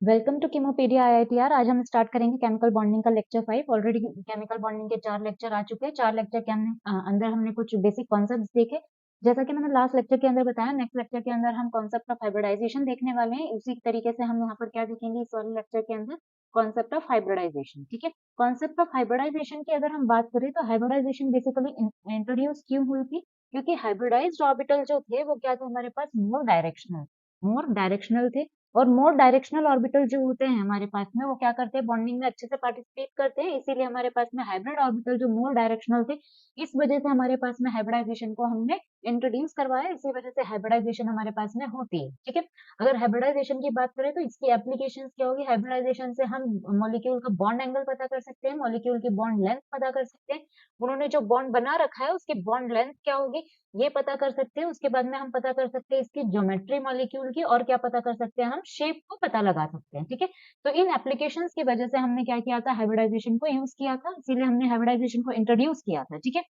Welcome to कीमोपेडिया IITR. आज हम start करेंगे केमिकल बॉन्डिंग का लेक्चर 5। ऑलरेडी केमिकल बॉन्डिंग के 4 लेक्चर आ चुके हैं। 4 लेक्चर के अंदर हमने कुछ बेसिक कॉन्सेप्ट्स देखे। जैसा कि मैंने लास्ट लेक्चर के अंदर बताया, नेक्स्ट लेक्चर के अंदर हम कॉन्सेप्ट ऑफ हाइब्रिडाइजेशन देखने वाले हैं। उसी तरीके से हम यहाँ पर क्या देखेंगे इस वाले लेक्चर के अंदर, कॉन्सेप्ट ऑफ हाइब्रिडाइजेशन। ठीक है, कॉन्सेप्ट ऑफ हाइब्रिडाइजेशन की अगर हम बात करें तो हाइब्रिडाइजेशन बेसिकली इंट्रोड्यूस क्यों हुई थी? क्योंकि हाइब्रिडाइज्ड ऑर्बिटल जो थे वो क्या थे, हमारे पास मोर डायरेक्शनल थे। और मोर डायरेक्शनल ऑर्बिटल जो होते हैं हमारे पास में, वो क्या करते हैं, बॉन्डिंग में अच्छे से पार्टिसिपेट करते हैं। इसीलिए हमारे पास में हाइब्रिड ऑर्बिटल जो मोर डायरेक्शनल थे, इस वजह से हमारे पास में हाइब्रिडाइजेशन को हमने इंट्रोड्यूस करवाया। इसी वजह से हाइब्रिडाइजेशन हमारे पास में होती है। ठीक है, अगर हाइब्रिडाइजेशन की बात करें तो इसकी एप्लीकेशन क्या होगी? हाइब्रिडाइजेशन से हम मॉलिक्यूल का बॉन्ड एंगल पता कर सकते हैं, मॉलिक्यूल की बॉन्ड लेंथ पता कर सकते हैं, उन्होंने जो बॉन्ड बना रखा है उसकी बॉन्ड लेंथ क्या होगी ये पता कर सकते हैं। उसके बाद में हम पता कर सकते हैं इसकी ज्योमेट्री मॉलिक्यूल की, और क्या पता कर सकते हैं, हम शेप को पता लगा सकते हैं। ठीक है, तो इन एप्लीकेशंस की वजह से हमने क्या किया था, हाइब्रिडाइजेशन को यूज किया था। इसीलिए हमने हाइब्रिडाइजेशन को इंट्रोड्यूस किया था। ठीक है,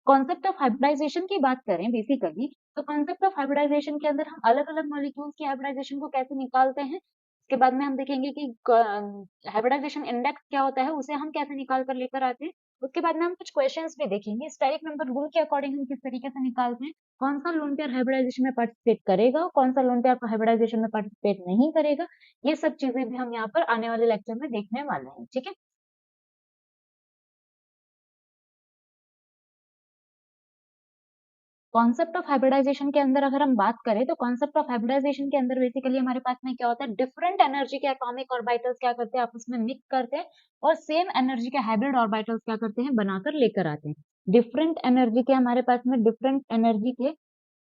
कॉन्सेप्ट ऑफ हाइब्रिडाइजेशन की बात करें बेसिकली, तो कॉन्सेप्ट ऑफ हाइब्रिडाइजेशन के अंदर हम अलग अलग मॉलिक्यूल्स की हाइब्रिडाइजेशन को कैसे निकालते हैं, उसके बाद में हम देखेंगे कि हाइब्रिडाइजेशन इंडेक्स क्या होता है, उसे हम कैसे निकाल कर लेकर आते हैं। उसके बाद में हम कुछ क्वेश्चंस भी देखेंगे, स्टेरिक नंबर रूल के अकॉर्डिंग हम किस तरीके से निकालते हैं, कौन सा लोन पेयर हाइब्रिडाइजेशन में पार्टिसिपेट करेगा, कौन सा लोन पेयर हाइब्रिडाइजेशन में पार्टिसिपेट नहीं करेगा। ये सब चीजें भी हम यहाँ पर आने वाले लेक्चर में देखने वाले हैं। ठीक है, कॉन्सेप्ट ऑफ हाइब्रिडाइजेशन के अंदर अगर हम बात करें तो कॉन्सेप्ट ऑफ हाइब्रिडाइजेशन के अंदर बेसिकली हमारे पास में क्या होता है, डिफरेंट एनर्जी के एटॉमिक ऑर्बिटल्स क्या करते हैं, आपस में मिक्स करते हैं, और सेम एनर्जी के हाइब्रिड ऑर्बिटल्स क्या करते हैं, बनाकर लेकर आते हैं। डिफरेंट एनर्जी के हमारे पास में डिफरेंट एनर्जी के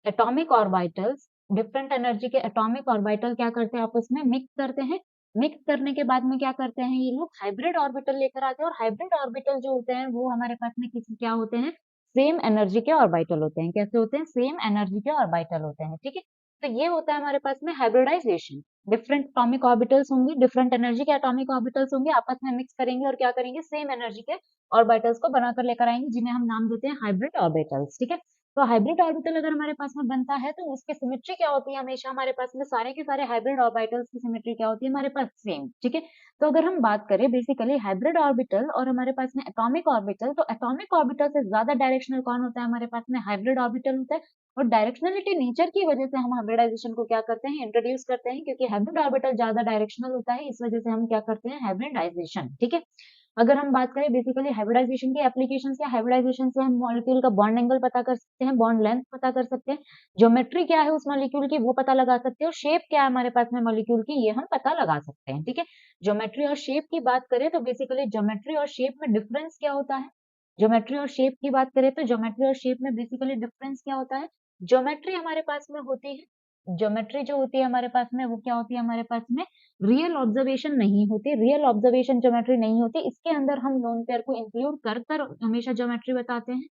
एटॉमिक ऑर्बिटल्स, डिफरेंट एनर्जी के एटॉमिक ऑर्बिटल क्या करते हैं, आपस में मिक्स करते हैं। मिक्स करने के बाद में क्या करते हैं, ये लोग हाइब्रिड ऑर्बिटल लेकर आते हैं। और हाइब्रिड ऑर्बिटल जो होते हैं वो हमारे पास में किसी क्या होते हैं, सेम एनर्जी के ऑर्बिटल होते हैं। कैसे होते हैं, सेम एनर्जी के ऑर्बिटल होते हैं। ठीक है, तो ये होता है हमारे पास में हाइब्रिडाइजेशन। डिफरेंट एटॉमिक ऑर्बिटल्स होंगे, डिफरेंट एनर्जी के एटॉमिक ऑर्बिटल्स होंगे, आपस में मिक्स करेंगे और क्या करेंगे, सेम एनर्जी के ऑर्बिटल्स को बनाकर लेकर आएंगे, जिन्हें हम नाम देते हैं हाइब्रिड ऑर्बिटल्स। ठीक है, तो हाइब्रिड ऑर्बिटल अगर हमारे पास में बनता है तो उसकी सिमेट्री क्या होती है, हमेशा हमारे पास में सारे के सारे हाइब्रिड ऑर्बिटल्स की सिमेट्री क्या होती है, हमारे पास सेम। ठीक है, तो अगर हम बात करें बेसिकली हाइब्रिड ऑर्बिटल और हमारे पास में एटॉमिक ऑर्बिटल, तो एटॉमिक ऑर्बिटल से ज्यादा डायरेक्शनल कौन होता है, हमारे पास में हाइब्रिड ऑर्बिटल होता है। और डायरेक्शनलिटी नेचर की वजह से हम हाइब्रिडाइजेशन को क्या करते हैं, इंट्रोड्यूस करते हैं, क्योंकि हाइब्रिड ऑर्बिटल ज्यादा डायरेक्शनल होता है, इस वजह से हम क्या करते हैं, हाइब्रिडाइजेशन। ठीक है, अगर हम बात करें बेसिकली हाइब्रिडाइजेशन की एप्लीकेशन, या हाइब्रिडाइजेशन से हम मॉलिक्यूल का बॉन्ड एंगल पता कर सकते हैं, बॉन्ड लेंथ पता कर सकते हैं, ज्योमेट्री क्या है उस मॉलिक्यूल की वो पता लगा सकते हैं, और शेप क्या है हमारे पास में मॉलिक्यूल की ये हम पता लगा सकते हैं। ठीक है, ज्योमेट्री और शेप की बात करें तो बेसिकली ज्योमेट्री और शेप में डिफरेंस क्या होता है, ज्योमेट्री और शेप की बात करें तो ज्योमेट्री और शेप में बेसिकली डिफरेंस क्या होता है, ज्योमेट्री हमारे पास में होती है, ज्योमेट्री जो होती है हमारे पास में वो क्या होती है, हमारे पास में रियल ऑब्जर्वेशन नहीं होती, रियल ऑब्जर्वेशन ज्योमेट्री नहीं होती। इसके अंदर हम लोन पेयर को इंक्लूड कर कर हमेशा ज्योमेट्री बताते हैं।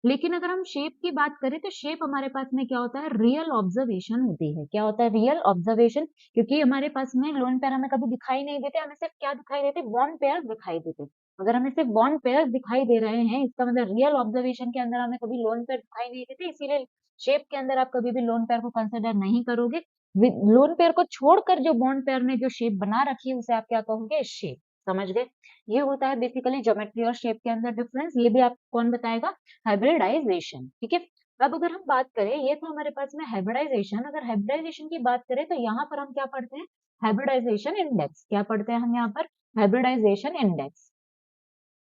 लेकिन अगर हम शेप की बात करें तो शेप हमारे पास में क्या होता है, रियल ऑब्जर्वेशन होती है। क्या होता है, रियल ऑब्जर्वेशन, क्योंकि हमारे पास में लोन पेयर हमें कभी दिखाई नहीं देते, हमें सिर्फ क्या दिखाई देते, बॉन्ड पेयर दिखाई देते। अगर हमें सिर्फ बॉन्ड पेयर दिखाई दे रहे हैं, इसका मतलब रियल ऑब्जर्वेशन के अंदर हमें कभी लोन पेयर दिखाई नहीं देते, इसीलिए शेप के अंदर आप कभी भी लोन पेयर को कंसिडर नहीं करोगे। लोन पेयर को छोड़कर जो बॉन्ड पेयर ने जो शेप बना रखी है उसे आप क्या कहोगे, शेप। समझ गए, ये होता है बेसिकली ज्योमेट्री और शेप के अंदर डिफरेंस। ये भी आपको कौन बताएगा, हाइब्रिडाइजेशन। ठीक है, अब अगर हम बात करें, ये तो हमारे पास में हाइब्रिडाइजेशन, अगर हाइब्रिडाइजेशन की बात करें तो यहाँ पर हम क्या पढ़ते हैं, हाइब्रिडाइजेशन इंडेक्स। क्या पढ़ते हैं हम यहाँ पर, हाइब्रिडाइजेशन इंडेक्स,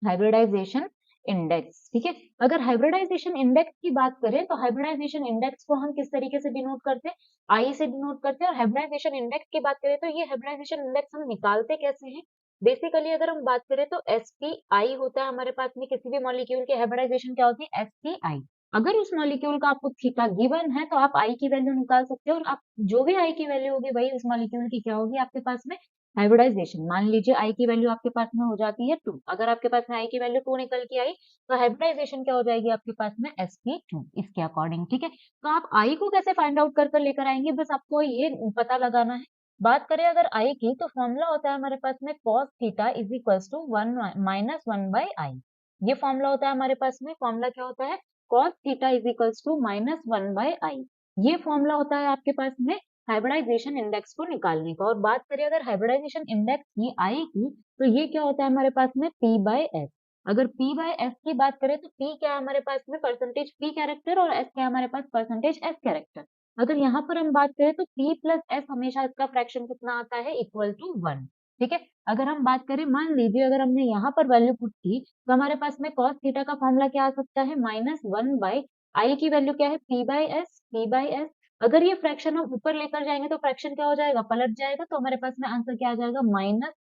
हाइब्रिडाइजेशन इंडेक्स। ठीक है, अगर हाइब्रिडाइजेशन इंडेक्स की बात करें तो हाइब्रिडाइजेशन इंडेक्स को हम किस तरीके से डिनोट करते हैं, आई से डिनोट करते हैं। और हाइब्रिडाइजेशन इंडेक्स की बात करें तो ये हाइब्रिडाइजेशन इंडेक्स हम निकालते कैसे हैं, बेसिकली अगर हम बात करें तो एसपीआई होता है हमारे पास में, किसी भी मॉलिक्यूल की हाइब्रिडाइजेशन क्या होती है, एसपीआई। अगर उस मॉलिक्यूल का आपको थीटा गिवन है तो आप आई की वैल्यू निकाल सकते हो, और आप जो भी आई की वैल्यू होगी वही उस मॉलिक्यूल की क्या होगी आपके पास में, हाइब्रिडाइजेशन। मान लीजिए आई की वैल्यू आपके पास में हो जाती है 2, अगर आपके पास में आई की वैल्यू 2 निकल के आई तो हाइब्रिडाइजेशन क्या हो जाएगी आपके पास में, sp2 इसके अकॉर्डिंग। ठीक है, तो आप आई को कैसे फाइंड आउट कर कर लेकर आएंगे, बस आपको ये पता लगाना है। बात करें अगर आई की, तो फॉर्मूला होता है हमारे पास में cos theta is equals to 1 minus 1 by i. ये फॉर्मूला होता है हमारे पास में, फॉर्मूला क्या होता है, cos theta is equals to minus 1 by i. ये फॉर्मूला होता है आपके पास में हाइब्रिडाइजेशन इंडेक्स को निकालने का। और बात करें अगर हाइब्रिडाइजेशन इंडेक्स की आई की, तो ये क्या होता है हमारे पास में P बाय एस। अगर P बाय एस की बात करें तो P क्या है हमारे पास में परसेंटेज P कैरेक्टर और S क्या है हमारे पास परसेंटेज S कैरेक्टर। अगर यहाँ पर हम बात करें तो P प्लस S हमेशा इसका फ्रैक्शन कितना आता है इक्वल टू 1। ठीक है, अगर हम बात करें मान लीजिए अगर हमने यहाँ पर वैल्यू पुट की तो हमारे पास में cos थीटा का फॉर्मूला क्या आ सकता है -1 बाय आई की वैल्यू क्या है P by S. P by S अगर ये फ्रैक्शन हम ऊपर लेकर जाएंगे तो फ्रैक्शन क्या हो जाएगा पलट जाएगा, तो हमारे पास में आंसर क्या आ जाएगा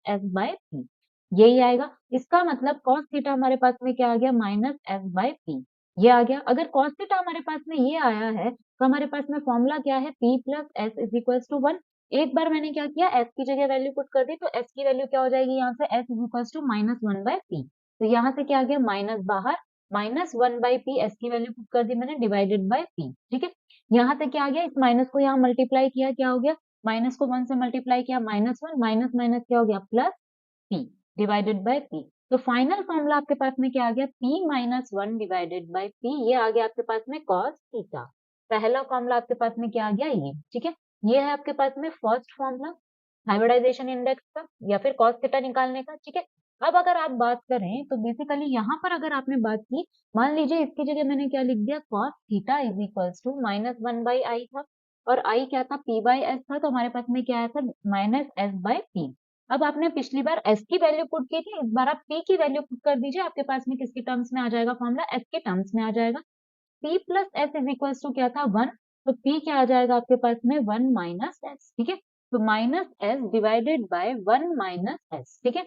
-S/P। यही आएगा। इसका मतलब cos थीटा हमारे पास में क्या आ गया -S/P। ये आ गया। अगर cos थीटा हमारे पास में ये आया है तो हमारे पास में फॉर्मूला क्या है P plus S is equals to 1। एक बार मैंने क्या किया S की जगह वैल्यू पुट कर दी, तो S की वैल्यू क्या हो जाएगी यहाँ से S is equals to -1/P। तो यहाँ से क्या आ गया माइनस बाहर, -1/P S की वैल्यू पुट कर दी मैंने डिवाइडेड बाय P। ठीक है, यहाँ से क्या आ गया इस माइनस को यहाँ मल्टीप्लाई किया, क्या हो गया माइनस को 1 से मल्टीप्लाई किया -1, माइनस माइनस क्या हो गया plus P divided by P। तो फाइनल फॉर्मूला आपके पास में क्या आ गया P minus 1 divided by P। ये आ गया आपके पास में cos थीटा। पहला फॉर्मूला आपके पास में क्या आ गया ये। ठीक है, ये है आपके पास में फर्स्ट फॉर्मूला हाइब्रिडाइजेशन इंडेक्स का या फिर cos थीटा निकालने का। ठीक है, अब अगर आप बात करें तो बेसिकली यहाँ पर अगर आपने बात की, मान लीजिए इसकी जगह मैंने क्या लिख दिया cos theta is equals to -1/i था और i क्या था P बाय एस था, तो हमारे पास में क्या आया था -S/P। अब आपने पिछली बार S की वैल्यू पुट की थी, इस बार आप P की वैल्यू पुट कर दीजिए, आपके पास में किसके टर्म्स में आ जाएगा फॉर्मूला S के टर्म्स में आ जाएगा। P plus S is equals to क्या था 1, तो P क्या आ जाएगा आपके पास में 1 माइनस एस। ठीक है, तो minus S divided by 1 minus S. ठीक है,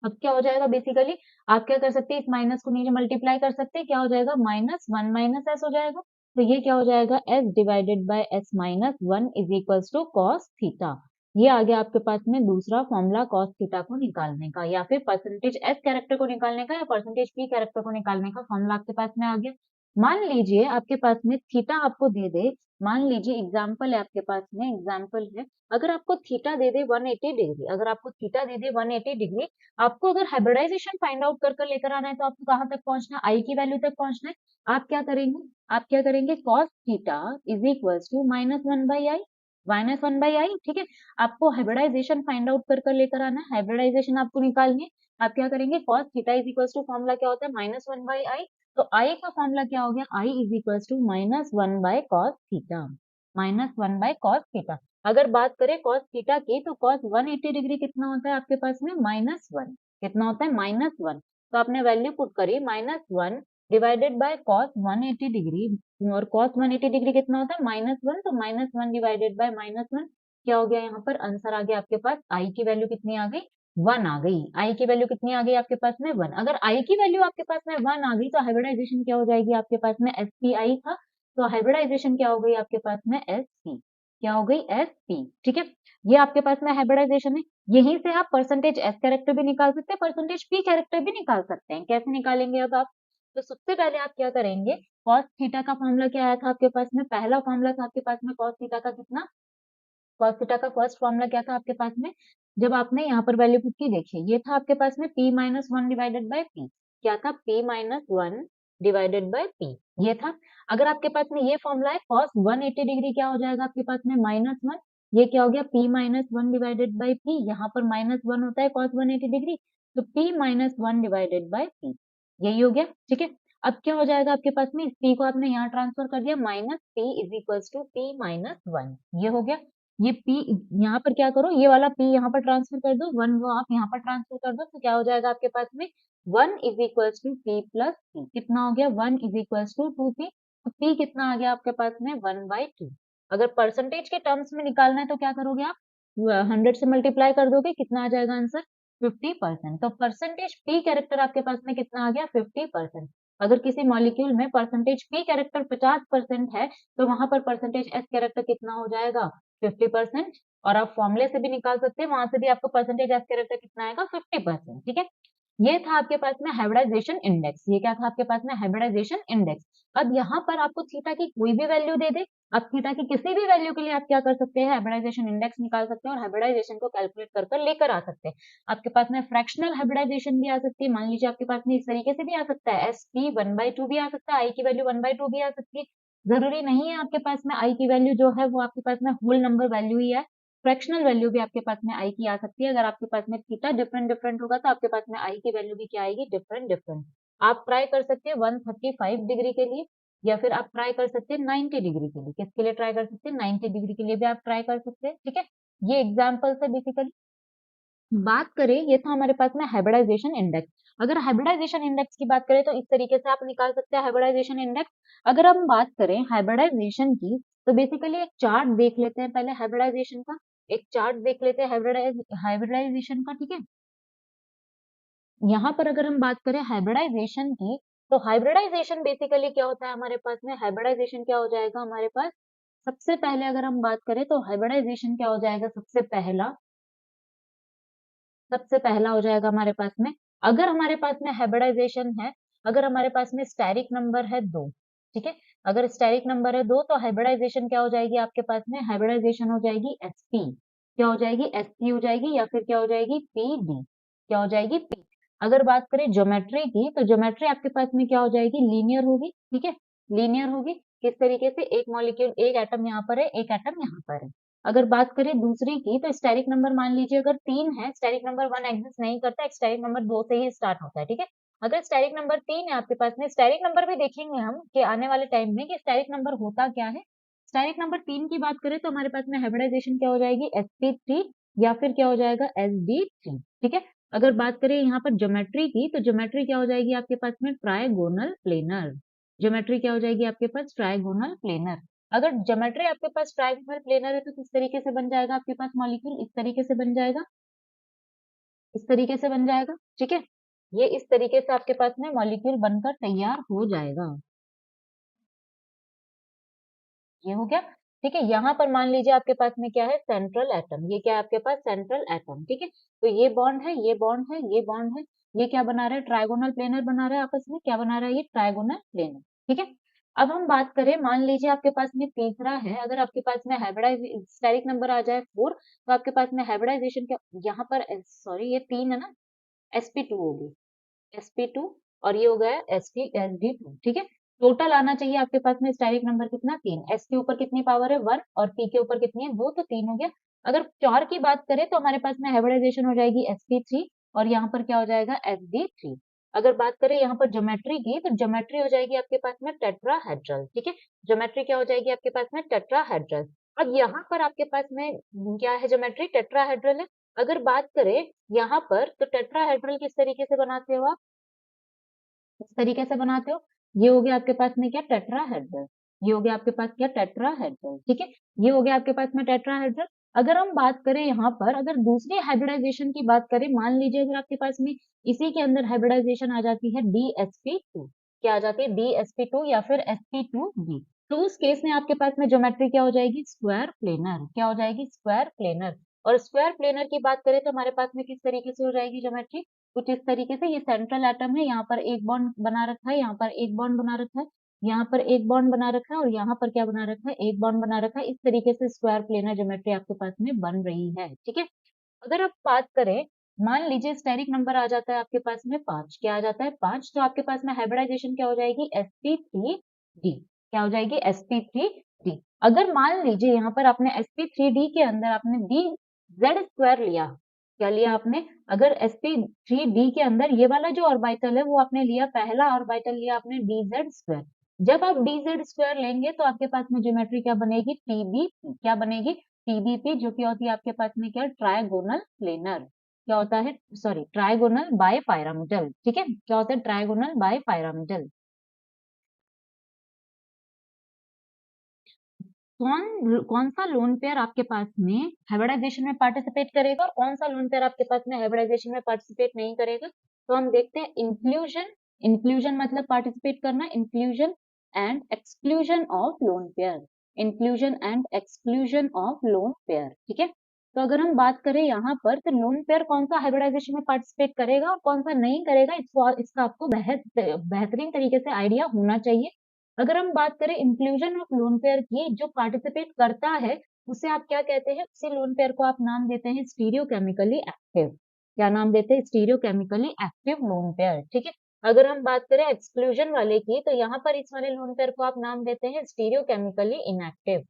अब क्या हो जाएगा बेसिकली आप क्या कर सकते हैं इस माइनस को नीचे मल्टीप्लाई कर सकते हैं, क्या हो जाएगा -1 माइनस एस हो जाएगा। तो ये क्या हो जाएगा s divided by s minus 1 is equals to cos theta. ये आ गया आपके पास में दूसरा फॉर्मूला cos थीटा को निकालने का या फिर परसेंटेज s कैरेक्टर को निकालने का या परसेंटेज p कैरेक्टर को निकालने का फॉर्मूला आपके पास में आ गया। मान लीजिए आपके पास में थीटा आपको दे दे, मान लीजिए एग्जाम्पल है आपके पास में, एग्जाम्पल है अगर आपको थीटा दे दे 180 डिग्री, अगर आपको थीटा दे दे 180 डिग्री, आपको अगर हाइब्रिडाइजेशन फाइंड आउट कर लेकर आना है तो आपको कहां तक पहुंचना है आई की वैल्यू तक पहुंचना है। आप क्या करेंगे cos theta is equals to -1/i, -1/i। ठीक है, आपको हाइब्रिडाइजेशन फाइंड आउट कर लेकर आना है, हाइब्रिडाइजेशन आपको निकालनी है। आप क्या करेंगे cos theta is equals to formula क्या होता है -1/i, तो i का फॉर्मूला क्या हो गया i is equals to -1/cos theta, -1/cos theta. अगर बात करें cos थीटा की तो cos 180 डिग्री कितना होता है आपके पास में -1, कितना होता है -1। तो आपने वैल्यू पुट करी -1 डिवाइडेड बाय cos 180 डिग्री, और cos 180 डिग्री कितना होता है -1, तो -1 डिवाइडेड बाय -1 क्या हो गया यहाँ पर आंसर आ गया आपके पास i की वैल्यू कितनी आ गई 1 आ गई। i की वैल्यू कितनी आ गई आपके पास में 1। अगर i की वैल्यू आपके पास में 1 आ गई तो हाइब्रिडाइजेशन क्या हो जाएगी आपके पास में SPI था, तो हाइब्रिडाइजेशन क्या हो गई आपके पास में SP, क्या हो गई SP। ठीक है, ये आपके पास में हाइब्रिडाइजेशन है। यहीं से आप परसेंटेज S कैरेक्टर भी निकाल सकते हैं, परसेंटेज P कैरेक्टर भी निकाल सकते हैं। कैसे निकालेंगे अब आप, तो सबसे पहले आप क्या करेंगे cos थीटा का फॉर्मूला क्या आया था आपके पास में, पहला फॉर्मूला था आपके पास में cos थीटा का कितना, cos थीटा का फर्स्ट फॉर्मूला क्या था आपके पास में, जब आपने यहाँ पर वैल्यू पुट की देखिए ये था आपके पास में P minus 1 divided by P, क्या था P minus 1 divided by P, ये था। अगर आपके पास में ये फॉर्मूला है cos 180 डिग्री क्या हो जाएगा आपके पास में -1, ये क्या हो गया P minus 1 divided by P, यहाँ पर -1 होता है cos 180 डिग्री, तो P minus 1 divided by P, यही हो गया। ठीक है, अब क्या हो जाएगा आपके पास में इस P को आपने यहाँ ट्रांसफर कर दिया -P is equals to P minus 1, ये हो गया। ये P यहाँ पर क्या करो, ये वाला P यहाँ पर ट्रांसफर कर दो, 1 वो आप यहाँ पर ट्रांसफर कर दो, तो क्या हो जाएगा आपके पास में 1 is equals to P plus P, कितना हो गया 1 इज इक्वल्स टू 2P, तो P कितना आ गया आपके पास में 1/2। अगर परसेंटेज के टर्म्स में निकालना है तो क्या करोगे आप 100 से मल्टीप्लाई कर दोगे, कितना आ जाएगा आंसर 50%। तो परसेंटेज P कैरेक्टर आपके पास में कितना आ गया 50%। अगर किसी मॉलिक्यूल में परसेंटेज P कैरेक्टर 50% है तो वहां पर परसेंटेज S कैरेक्टर कितना हो जाएगा 50%। और आप फॉर्मूले से भी निकाल सकते हैं, वहां से भी आपको परसेंटेज एस कैरेक्टर कितना आएगा 50%। ठीक है, ये था आपके पास में हाइब्रिडाइजेशन इंडेक्स, ये क्या था आपके पास में हाइब्रिडाइजेशन इंडेक्स। अब यहाँ पर आपको थीटा की कोई भी वैल्यू दे दे, अब थीटा की किसी भी वैल्यू के लिए आप क्या कर सकते हैं हाइब्रिडाइजेशन इंडेक्स निकाल सकते हैं और हाइब्रिडाइजेशन को कैलकुलेट कर लेकर आ सकते हैं। आपके पास में फ्रैक्शनल हाइब्रिडाइजेशन भी आ सकती है, मान लीजिए आपके पास में इस तरीके से भी आ सकता है SP 1/2 भी आ सकता है, आई की वैल्यू 1/2 भी आ सकती है। जरूरी नहीं है आपके पास में आई की वैल्यू जो है वो आपके पास में होल नंबर वैल्यू ही है, फ्रैक्शनल वैल्यू भी आपके पास में आई की आ सकती है। अगर आपके पास में थीटा डिफरेंट डिफरेंट होगा तो आपके पास में आई की वैल्यू भी क्या आएगी, डिफरेंट डिफरेंट। आप ट्राई कर सकते हैं 135 डिग्री के लिए, या फिर आप ट्राई कर सकते हैं 90 डिग्री के लिए। किसके लिए ट्राई कर सकते हैं, 90 डिग्री के लिए भी आप ट्राई कर सकते हैं। ठीक है, ये एग्जाम्पल है बेसिकली। बात करें, ये था हमारे पास में हाइब्रिडाइजेशन इंडेक्स। अगर हाइब्रिडाइजेशन इंडेक्स की बात करें तो इस तरीके से आप निकाल सकते हैं हाइब्रिडाइजेशन इंडेक्स। अगर हम बात करें हाइब्रिडाइजेशन की तो बेसिकली एक चार्ट देख लेते हैं पहले हाइब्रिडाइजेशन का। एक चार्ट देख लेते हैं हाइब्रिडाइजेशन का। ठीक है, यहाँ पर अगर हम बात करें हाइब्रिडाइजेशन की तो हाइब्रिडाइजेशन बेसिकली क्या होता है हमारे पास में, हाइब्रिडाइजेशन क्या हो जाएगा हमारे पास। सबसे पहले अगर हम बात करें तो हाइब्रिडाइजेशन क्या हो जाएगा, सबसे पहला हो जाएगा हमारे पास में, अगर हमारे पास में हाइब्रिडाइजेशन है, अगर हमारे पास में स्टेरिक नंबर है 2। ठीक है, अगर स्टेरिक नंबर है 2 तो हाइब्रिडाइजेशन क्या हो जाएगी आपके पास में, हाइब्रिडाइजेशन हो जाएगी एसपी। क्या हो जाएगी, एसपी हो जाएगी, या फिर क्या हो जाएगी, पीडी। क्या हो जाएगी, पी। अगर बात करें ज्योमेट्री की तो ज्योमेट्री आपके पास में क्या हो जाएगी, लीनियर होगी। ठीक है, लीनियर होगी। किस तरीके से, एक मॉलिक्यूल, एक एटम यहाँ पर है, एक एटम यहाँ पर है। अगर बात करें दूसरी की तो स्टेरिक नंबर मान लीजिए अगर 3 है, स्टेरिक नंबर 1 एग्जिस्ट नहीं करता, स्टेरिक नंबर 2 से ही स्टार्ट होता है। ठीक है, अगर स्टेरिक नंबर 3 है आपके पास में, स्टेरिक नंबर भी देखेंगे हम कि आने वाले टाइम में कि स्टेरिक नंबर होता क्या है। स्टेरिक नंबर 3 की बात करें तो हमारे पास में हाइब्रिडाइजेशन क्या हो जाएगी, sp3, या फिर क्या हो जाएगा, sd3। ठीक है, अगर बात करें यहाँ पर ज्योमेट्री की तो ज्योमेट्री क्या हो जाएगी आपके पास में, ट्राइगोनल प्लेनर। ज्योमेट्री क्या हो जाएगी आपके पास, ट्राइगोनल प्लेनर। अगर ज्योमेट्री आपके पास ट्राइगोनल प्लेनर है तो किस तरीके से बन जाएगा आपके पास मॉलिक्यूल, इस तरीके से बन जाएगा, इस तरीके से बन जाएगा। ठीक है, ये इस तरीके से आपके पास में मॉलिक्यूल बनकर तैयार हो जाएगा। ये हो गया। ठीक है, यहाँ पर मान लीजिए आपके पास में क्या है, सेंट्रल एटम। ये क्या है आपके पास, सेंट्रल एटम। ठीक है, तो ये बॉन्ड है, ये बॉन्ड है, ये बॉन्ड है। ये क्या बना रहा है, ट्राइगोनल प्लेनर बना रहा है आपस में। क्या बना रहा है, ये ट्राइगोनल प्लेनर। ठीक है, अब हम बात करें, मान लीजिए आपके पास में तीसरा है, अगर आपके पास में हाइब्रिडाइज स्टेरिक नंबर आ जाए 4 तो आपके पास में हाइब्रिडाइजेशन क्या, यहाँ पर सॉरी ये 3 है ना, sp2 होगी, sp2, और ये हो गया sd2। ठीक है, टोटल आना चाहिए आपके पास में स्टेरिक नंबर कितना, 3। s के ऊपर कितनी पावर है, 1, और p के ऊपर कितनी है, 2, तो 3 हो गया। अगर 4 की बात करें तो हमारे पास में हाइब्रिडाइजेशन हो जाएगी sp3, और यहाँ पर क्या हो जाएगा, sd3। अगर बात करें यहाँ पर ज्योमेट्री की तो ज्योमेट्री हो जाएगी आपके पास में टेट्राहेड्रल। ठीक है, ज्योमेट्री क्या हो जाएगी आपके पास में, टेट्राहेड्रल। अब यहाँ पर आपके पास में क्या है, ज्योमेट्री टेट्राहेड्रल है। अगर बात करें यहाँ पर तो टेट्राहेड्रल किस तरीके से बनाते हो आप, इस तरीके से बनाते हो। ये हो गया आपके पास में क्या, टेट्राहेड्रल। ये हो गया आपके पास क्या, टेट्राहेड्रल। ठीक है, ये हो गया आपके पास में टेट्राहेड्रल। अगर हम बात करें यहाँ पर, अगर दूसरी हाइब्रिडाइजेशन की बात करें, मान लीजिए अगर आपके पास में इसी के अंदर हाइब्रिडाइजेशन आ जाती है DsP2। क्या आ जाती है, DsP2 या फिर sp2b। तो उस केस में आपके पास में ज्योमेट्री क्या हो जाएगी, स्क्वायर प्लेनर। क्या हो जाएगी, स्क्वायर प्लेनर। और स्क्वायर प्लेनर की बात करें तो हमारे पास में किस तरीके से हो जाएगी ज्योमेट्री, कुछ इस तरीके से। ये सेंट्रल एटम है, यहाँ पर एक बॉन्ड बना रखा है, यहाँ पर एक बॉन्ड बना रखा है, यहाँ पर एक बॉन्ड बना रखा है, और यहाँ पर क्या बना रखा है, एक बॉन्ड बना रखा है। इस तरीके से स्क्वायर प्लेनर ज्योमेट्री आपके पास में बन रही है। ठीक है, अगर आप बात करें, मान लीजिए स्टेरिक नंबर आ जाता है आपके पास में 5। क्या आ जाता है, 5, तो आपके पास में हाइब्रिडाइजेशन क्या हो जाएगी, sp3d। क्या हो जाएगी, sp3d। अगर मान लीजिए यहाँ पर आपने sp3d के अंदर आपने dz स्क्वायर लिया, क्या लिया आपने, अगर sp3d के अंदर ये वाला जो ऑर्बिटल है वो आपने लिया, पहला ऑर्बिटल लिया आपने dz स्क्वायर। जब आप dz स्क्वायर लेंगे तो आपके पास में ज्योमेट्री क्या बनेगी, tbp। क्या बनेगी, टीबीपी, जो कि होती है आपके पास में क्या, ट्राइगोनल प्लेनर। क्या होता है, सॉरी, ट्राइगोनल बाइपिरामिडल। ठीक है, क्या होता है, ट्राइगोनल बाइपिरामिडल। कौन सा लोन पेयर आपके पास में हाइब्रिडाइजेशन में पार्टिसिपेट करेगा और कौन सा लोन पेयर आपके पास में हाइब्रिडाइजेशन में पार्टिसिपेट नहीं करेगा। तो हम देखते हैं इंक्लूजन। इंक्लूजन मतलब पार्टिसिपेट करना, inclusion and exclusion of lone pair. Inclusion and exclusion of lone pair. ठीक है, तो अगर हम बात करें यहाँ पर तो लोन पेयर कौन सा हाइब्रिडाइजेशन में पार्टिसिपेट करेगा और कौन सा नहीं करेगा, इसका आपको बेहतरीन तरीके से आइडिया होना चाहिए। अगर हम बात करें इंक्लूजन ऑफ लोन पेयर की, जो पार्टिसिपेट करता है उसे आप क्या कहते हैं, उसे लोन पेयर को आप नाम देते हैं स्टीरियो केमिकली एक्टिव। क्या नाम देते हैं, stereo chemically active lone pair. ठीक है, अगर हम बात करें एक्सक्लूजन वाले की, तो यहाँ पर इस वाले लोन पेयर को आप नाम देते हैं स्टीरियोकेमिकली इनएक्टिव।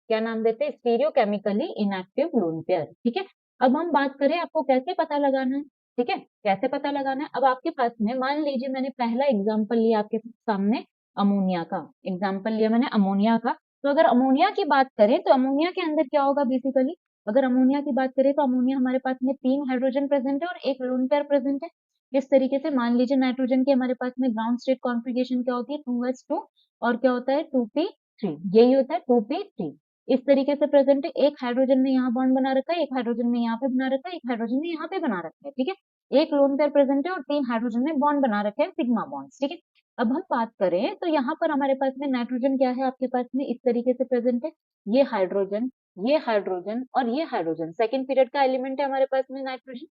क्या नाम देते हैं? Stereochemically inactive lone pair. ठीक है, अब हम बात करें आपको कैसे पता लगाना है। ठीक है, कैसे पता लगाना है? अब आपके पास में मान लीजिए मैंने पहला एग्जाम्पल लिया आपके सामने अमोनिया का, एग्जाम्पल लिया मैंने अमोनिया का। तो अगर अमोनिया की बात करें तो अमोनिया के अंदर क्या होगा बेसिकली, अगर अमोनिया की बात करें तो अमोनिया हमारे पास में 3 हाइड्रोजन प्रेजेंट है और एक लोन पेयर प्रेजेंट है। इस तरीके से मान लीजिए नाइट्रोजन के हमारे पास में ग्राउंड स्टेट कॉन्फ़िगरेशन क्या होती है, 2s2 और क्या होता है 2p3, यही होता है 2p3। इस तरीके से प्रेजेंट है। एक हाइड्रोजन ने यहाँ बॉन्ड बना रखा है, एक हाइड्रोजन ने यहाँ पे बना रखा है, एक हाइड्रोजन ने यहाँ पे बना रखा है। ठीक है, एक लोन पेयर प्रेजेंट है और 3 हाइड्रोजन ने बॉन्ड बना रखे हैं, सिग्मा बॉन्ड्स। ठीक है, अब हम बात करें तो यहाँ पर हमारे पास में नाइट्रोजन क्या है आपके पास में इस तरीके से प्रेजेंट है, ये हाइड्रोजन, ये हाइड्रोजन और ये हाइड्रोजन। सेकेंड पीरियड का एलिमेंट है हमारे पास में नाइट्रोजन,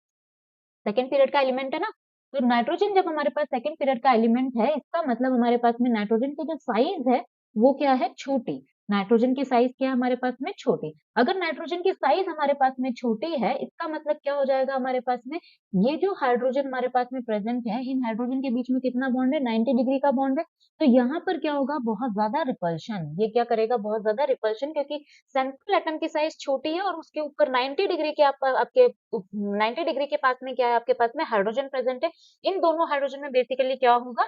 सेकेंड पीरियड का एलिमेंट है ना। तो नाइट्रोजन जब हमारे पास सेकेंड पीरियड का एलिमेंट है, इसका मतलब हमारे पास में नाइट्रोजन की जो साइज है वो क्या है, छोटी। नाइट्रोजन की साइज क्या है हमारे पास में, छोटी। अगर नाइट्रोजन की साइज हमारे पास में छोटी है, इसका मतलब क्या हो जाएगा हमारे पास में, ये जो हाइड्रोजन हमारे पास में प्रेजेंट है, इन हाइड्रोजन के बीच में कितना बॉन्ड है, 90 डिग्री का बॉन्ड है। तो यहाँ पर क्या होगा, बहुत ज्यादा रिपल्शन, ये क्या करेगा, बहुत ज्यादा रिपल्शन, क्योंकि सेंट्रल एटम की साइज छोटी है और उसके ऊपर 90 डिग्री के आपके 90 डिग्री के पास में क्या है, आपके पास में हाइड्रोजन प्रेजेंट है। इन दोनों हाइड्रोजन में बेसिकली क्या होगा,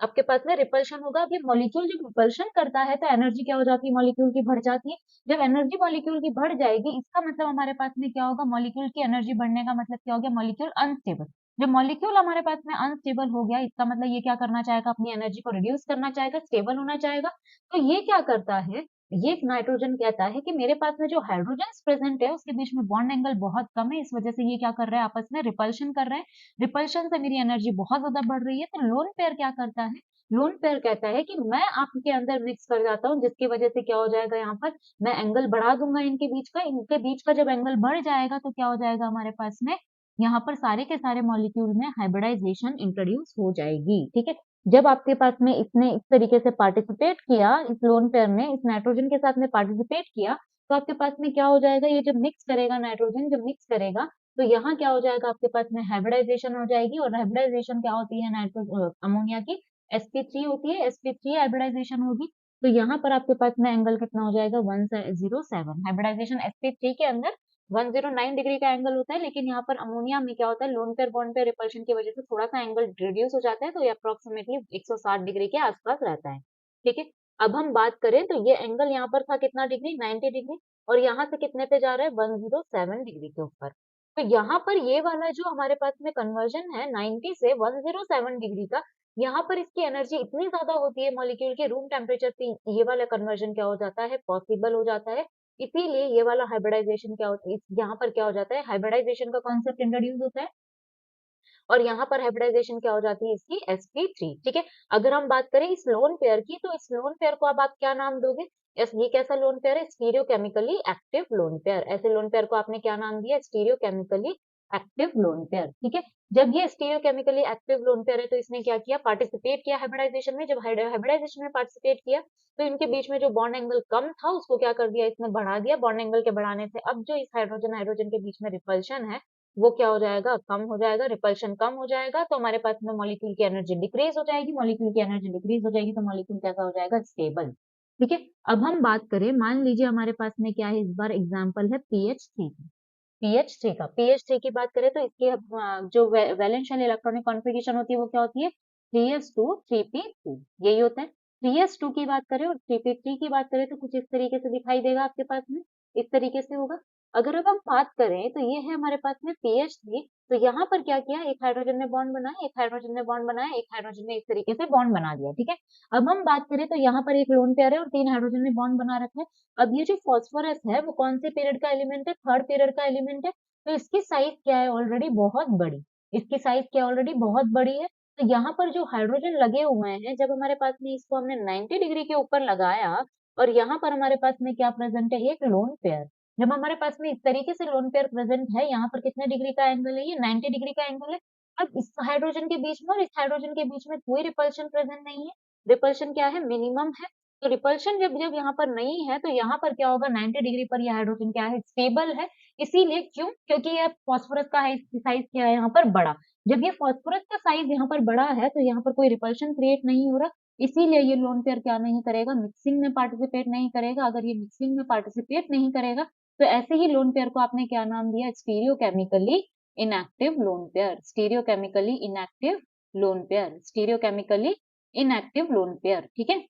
आपके पास में रिपल्शन होगा। अब ये मॉलिक्यूल जब रिपल्शन करता है तो एनर्जी क्या हो जाती है, मॉलिक्यूल की बढ़ जाती है। जब एनर्जी मॉलिक्यूल की बढ़ जाएगी, इसका मतलब हमारे पास में क्या होगा, मॉलिक्यूल की एनर्जी बढ़ने का मतलब क्या हो गया, मॉलिक्यूल अनस्टेबल। जब मॉलिक्यूल हमारे पास में अनस्टेबल हो गया, इसका मतलब ये क्या करना चाहेगा, अपनी एनर्जी को रिड्यूस करना चाहेगा, स्टेबल होना चाहेगा। तो ये क्या करता है, ये नाइट्रोजन कहता है कि मेरे पास में जो हाइड्रोजन प्रेजेंट है उसके बीच में बॉन्ड एंगल बहुत कम है, इस वजह से ये क्या कर रहा है, आपस में रिपल्शन कर रहे हैं। रिपल्शन से मेरी एनर्जी बहुत ज्यादा बढ़ रही है। तो लोन पेयर क्या करता है, लोन पेयर कहता है कि मैं आपके अंदर मिक्स कर जाता हूँ, जिसकी वजह से क्या हो जाएगा, यहाँ पर मैं एंगल बढ़ा दूंगा इनके बीच का। इनके बीच का जब एंगल बढ़ जाएगा तो क्या हो जाएगा हमारे पास में, यहाँ पर सारे के सारे मॉलिक्यूल में हाइब्रिडाइजेशन इंट्रोड्यूस हो जाएगी। ठीक है, जब आपके पास में इसने इस तरीके से पार्टिसिपेट किया, इस लोन पेयर ने इस नाइट्रोजन के साथ में पार्टिसिपेट किया, तो आपके पास में क्या हो जाएगा, ये जब मिक्स करेगा, नाइट्रोजन जब मिक्स करेगा तो यहाँ क्या हो जाएगा, आपके पास में हाइब्रिडाइजेशन हो जाएगी। और हाइब्रिडाइजेशन क्या होती है, अमोनिया की sp3 होती है, sp3 हाइब्रिडाइजेशन होगी। तो यहाँ पर आपके पास में एंगल कितना हो जाएगा, 107। हाइब्रिडाइजेशन sp3 के अंदर 109 डिग्री का एंगल होता है, लेकिन यहाँ पर अमोनिया में क्या होता है, lone pair bond pair repulsion की वजह से थोड़ा सा एंगल रिड्यूस हो जाता है, तो ये अप्रोक्सीमेटली 160 डिग्री के आसपास रहता है। ठीक है, अब हम बात करें तो ये एंगल यहाँ पर था कितना डिग्री, 90 डिग्री, और यहाँ से कितने पे जा रहा है, 107 डिग्री के ऊपर। तो यहाँ पर ये वाला जो हमारे पास में कन्वर्जन है 90 से 107 डिग्री का, यहाँ पर इसकी एनर्जी इतनी ज्यादा होती है, मॉलिक्यूल के रूम टेम्परेचर पे ये वाला कन्वर्जन क्या हो जाता है, पॉसिबल हो जाता है। इसीलिए ये वाला हाइब्रिडाइजेशन क्या होता है, यहाँ पर क्या हो जाता है, हाइब्रिडाइजेशन का कॉन्सेप्ट इंट्रोड्यूस होता है। और यहाँ पर हाइब्रिडाइजेशन क्या हो जाती है इसकी, sp3। ठीक है, अगर हम बात करें इस लोन पेयर की, तो इस लोन पेयर को अब आप क्या नाम दोगे, ये कैसा लोन पेयर है, स्टीरियोकेमिकली एक्टिव लोन पेयर। ऐसे लोन पेयर को आपने क्या नाम दिया, स्टीरियोकेमिकली एक्टिव लोन पेयर। ठीक है, जब ये स्टीरियोकेमिकली एक्टिव लोन पेयर है तो इसने क्या किया, पार्टिसिपेट किया हाइब्रिडाइजेशन में। जब हाइब्रिडाइजेशन में पार्टिसिपेट किया तो इनके बीच में जो बॉन्ड एंगल कम था उसको क्या कर दिया, इसने बढ़ा दिया। बॉन्ड एंगल के बढ़ाने से अब जो इस हाइड्रोजन हाइड्रोजन के बीच में रिपल्शन है वो क्या हो जाएगा, कम हो जाएगा। रिपल्शन कम हो जाएगा तो हमारे पास में मॉलिक्यूल की एनर्जी डिक्रीज हो जाएगी। मॉलिक्यूल की एनर्जी डिक्रीज हो जाएगी तो मॉलिक्यूल कैसा हो जाएगा, स्टेबल। ठीक है, अब हम बात करें, मान लीजिए हमारे पास में क्या है, इस बार एग्जाम्पल है पीएच3 की। पीएच3 का, पीएच3 की बात करें तो इसकी जो वैलेंस शेल इलेक्ट्रॉनिक कॉन्फ़िगरेशन होती है वो क्या होती है, 3s2 3p2, यही होता है। 3s2 की बात करें और 3p3 की बात करें तो कुछ इस तरीके से दिखाई देगा आपके पास में, इस तरीके से होगा। अगर अब हम बात करें तो ये है हमारे पास में पीएच3। तो यहाँ पर क्या किया, एक हाइड्रोजन ने बॉन्ड बनाया, एक हाइड्रोजन ने बॉन्ड बनाया, एक हाइड्रोजन ने इस तरीके से बॉन्ड बना दिया। ठीक है, अब हम बात करें तो यहाँ पर एक लोन पेयर है और 3 हाइड्रोजन ने बॉन्ड बना रखा है। अब ये जो फॉस्फोरस है वो कौन से पीरियड का एलिमेंट है, थर्ड पीरियड का एलिमेंट है। तो इसकी साइज क्या है, ऑलरेडी बहुत बड़ी। इसकी साइज क्या, ऑलरेडी बहुत बड़ी है। तो यहाँ पर जो हाइड्रोजन लगे हुए हैं, जब हमारे पास में इसको हमने 90 डिग्री के ऊपर लगाया और यहाँ पर हमारे पास में क्या प्रेजेंट है, एक लोन पेयर। जब हमारे पास में इस तरीके से लोन पेयर प्रेजेंट है, यहाँ पर कितने डिग्री का एंगल है, ये 90 डिग्री का एंगल है। अब इस हाइड्रोजन के बीच में और इस हाइड्रोजन के बीच में कोई रिपल्शन प्रेजेंट नहीं है। रिपल्शन क्या है, मिनिमम है। तो रिपल्शन जब जब यहाँ पर नहीं है तो यहाँ पर क्या होगा, 90 डिग्री पर यह हाइड्रोजन क्या है, स्टेबल है। इसीलिए क्यों, क्योंकि यह फास्फोरस का साइज क्या है यहाँ पर बड़ा। जब ये फास्फोरस का साइज यहाँ पर बड़ा है तो यहाँ पर कोई रिपल्शन क्रिएट नहीं हो रहा, इसीलिए ये लोन पेयर क्या नहीं करेगा, मिक्सिंग में पार्टिसिपेट नहीं करेगा। अगर ये मिक्सिंग में पार्टिसिपेट नहीं करेगा तो ऐसे ही लोन पेयर को आपने क्या नाम दिया, stereochemically inactive lone pair, stereochemically inactive lone pair, stereochemically inactive lone pair. ठीक है,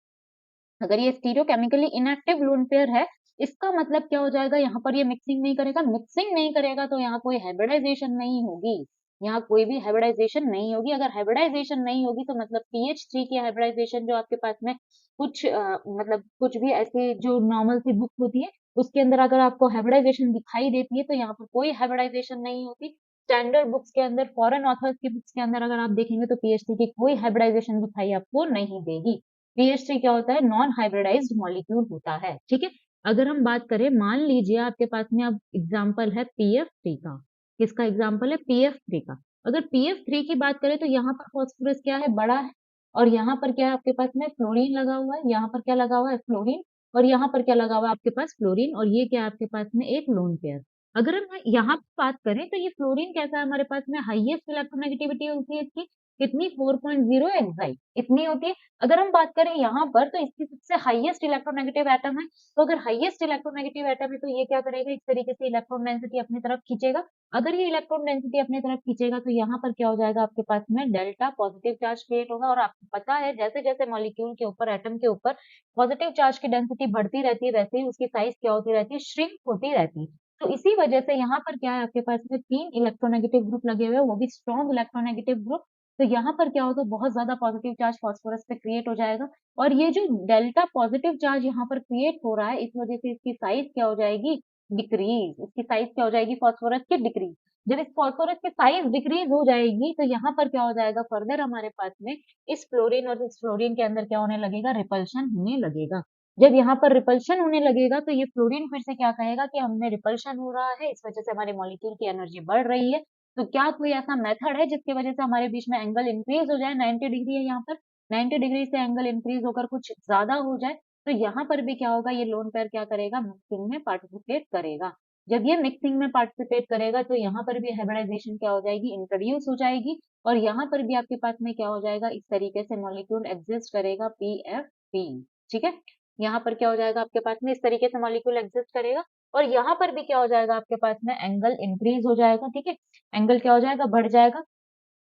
अगर ये स्टीरियोकेमिकली इनएक्टिव लोन पेयर है, इसका मतलब क्या हो जाएगा, यहाँ पर ये मिक्सिंग नहीं करेगा। मिक्सिंग नहीं करेगा तो यहाँ कोई हाइब्रिडाइजेशन नहीं होगी, यहाँ कोई भी हाइब्रिडाइजेशन नहीं होगी। अगर हाइब्रिडाइजेशन नहीं होगी तो मतलब पीएच3 की हाइब्रिडाइजेशन जो आपके पास में कुछ मतलब कुछ भी ऐसे जो नॉर्मल सी बुक होती है उसके अंदर अगर आपको हाइब्रिडाइजेशन दिखाई देती है तो यहाँ पर कोई हाइब्रिडाइजेशन नहीं होती। स्टैंडर्ड बुक्स के अंदर, फॉरेन ऑथर्स की बुक्स के अंदर अगर आप देखेंगे तो पीएच3 की कोई हाइब्रिडाइजेशन दिखाई आपको नहीं देगी। पीएच3 क्या होता है, नॉन हाइब्रिडाइज्ड मॉलिक्यूल होता है। ठीक है, अगर हम बात करें, मान लीजिए आपके पास में अब एग्जांपल है पीएफ3 का, किसका एग्जांपल है, पीएफ3 का। अगर पीएफ3 की बात करें तो यहाँ पर फास्फोरस क्या है, बड़ा है, और यहाँ पर क्या है आपके पास में, फ्लोरीन लगा हुआ है। यहाँ पर क्या लगा हुआ है, फ्लोरीन, और यहाँ पर क्या लगा हुआ है आपके पास, फ्लोरीन, और ये क्या है आपके पास में, एक लोन पेयर। अगर हम यहाँ पर बात करें तो ये फ्लोरीन कैसा है हमारे पास में, हाईएस्ट इलेक्ट्रोनेगेटिविटी होती है इसकी, कितनी, 4.0 एक्साइड, इतनी होती है। अगर हम बात करें यहाँ पर तो इसकी सबसे हाईएस्ट इलेक्ट्रोनेगेटिव एटम है। तो अगर हाईएस्ट इलेक्ट्रोनेगेटिव एटम है तो ये क्या करेगा, इस तरीके से इलेक्ट्रॉन डेंसिटी अपनी तरफ खींचेगा। अगर ये इलेक्ट्रॉन डेंसिटी अपनी तरफ खींचेगा तो यहाँ पर क्या हो जाएगा आपके पास में, डेल्टा पॉजिटिव चार्ज क्रिएट होगा। और आपको पता है जैसे जैसे मॉलिक्यूल के ऊपर, एटम के ऊपर पॉजिटिव चार्ज की डेंसिटी बढ़ती रहती है, वैसे ही उसकी साइज क्या होती रहती है, श्रिंक होती रहती है। तो इसी वजह से यहाँ पर क्या है आपके पास में, 3 इलेक्ट्रोनेगेटिव ग्रुप लगे हुए हैं, वो भी स्ट्रॉन्ग इलेक्ट्रोनेगेटिव ग्रुप। तो यहाँ पर क्या होगा, बहुत ज्यादा पॉजिटिव चार्ज फास्फोरस पे क्रिएट हो जाएगा। और ये जो डेल्टा पॉजिटिव चार्ज यहाँ पर क्रिएट हो रहा है, इस वजह से इसकी साइज क्या हो जाएगी, डिक्रीज। इसकी साइज क्या हो जाएगी, फास्फोरस की डिक्रीज। जब इस फास्फोरस की साइज डिक्रीज हो जाएगी तो यहाँ पर क्या हो जाएगा, फर्दर हमारे पास में इस फ्लोरीन और इस फ्लोरीन के अंदर क्या होने लगेगा, रिपल्शन होने लगेगा। जब यहाँ पर रिपल्शन होने लगेगा तो ये फ्लोरीन फिर से क्या कहेगा कि हमें रिपल्शन हो रहा है, इस वजह से हमारे मॉलिक्यूल की एनर्जी बढ़ रही है। तो क्या कोई ऐसा मेथड है जिसकी वजह से हमारे बीच में एंगल इंक्रीज हो जाए, 90 डिग्री है यहाँ पर, 90 डिग्री से एंगल इंक्रीज होकर कुछ ज्यादा हो जाए। तो यहाँ पर भी क्या होगा, ये लोन पेयर क्या करेगा, मिक्सिंग में पार्टिसिपेट करेगा। जब ये मिक्सिंग में पार्टिसिपेट करेगा तो यहाँ पर भी हाइब्रिडाइजेशन क्या हो जाएगी, इंट्रोड्यूस हो जाएगी। और यहाँ पर भी आपके पास में क्या हो जाएगा, इस तरीके से मॉलिक्यूल एग्जिस्ट करेगा, PF3। ठीक है, यहाँ पर क्या हो जाएगा आपके पास में, इस तरीके से मॉलिक्यूल एग्जिस्ट करेगा। और यहाँ पर भी क्या हो जाएगा आपके पास में, एंगल इंक्रीज हो जाएगा। ठीक है, एंगल क्या हो जाएगा, बढ़ जाएगा।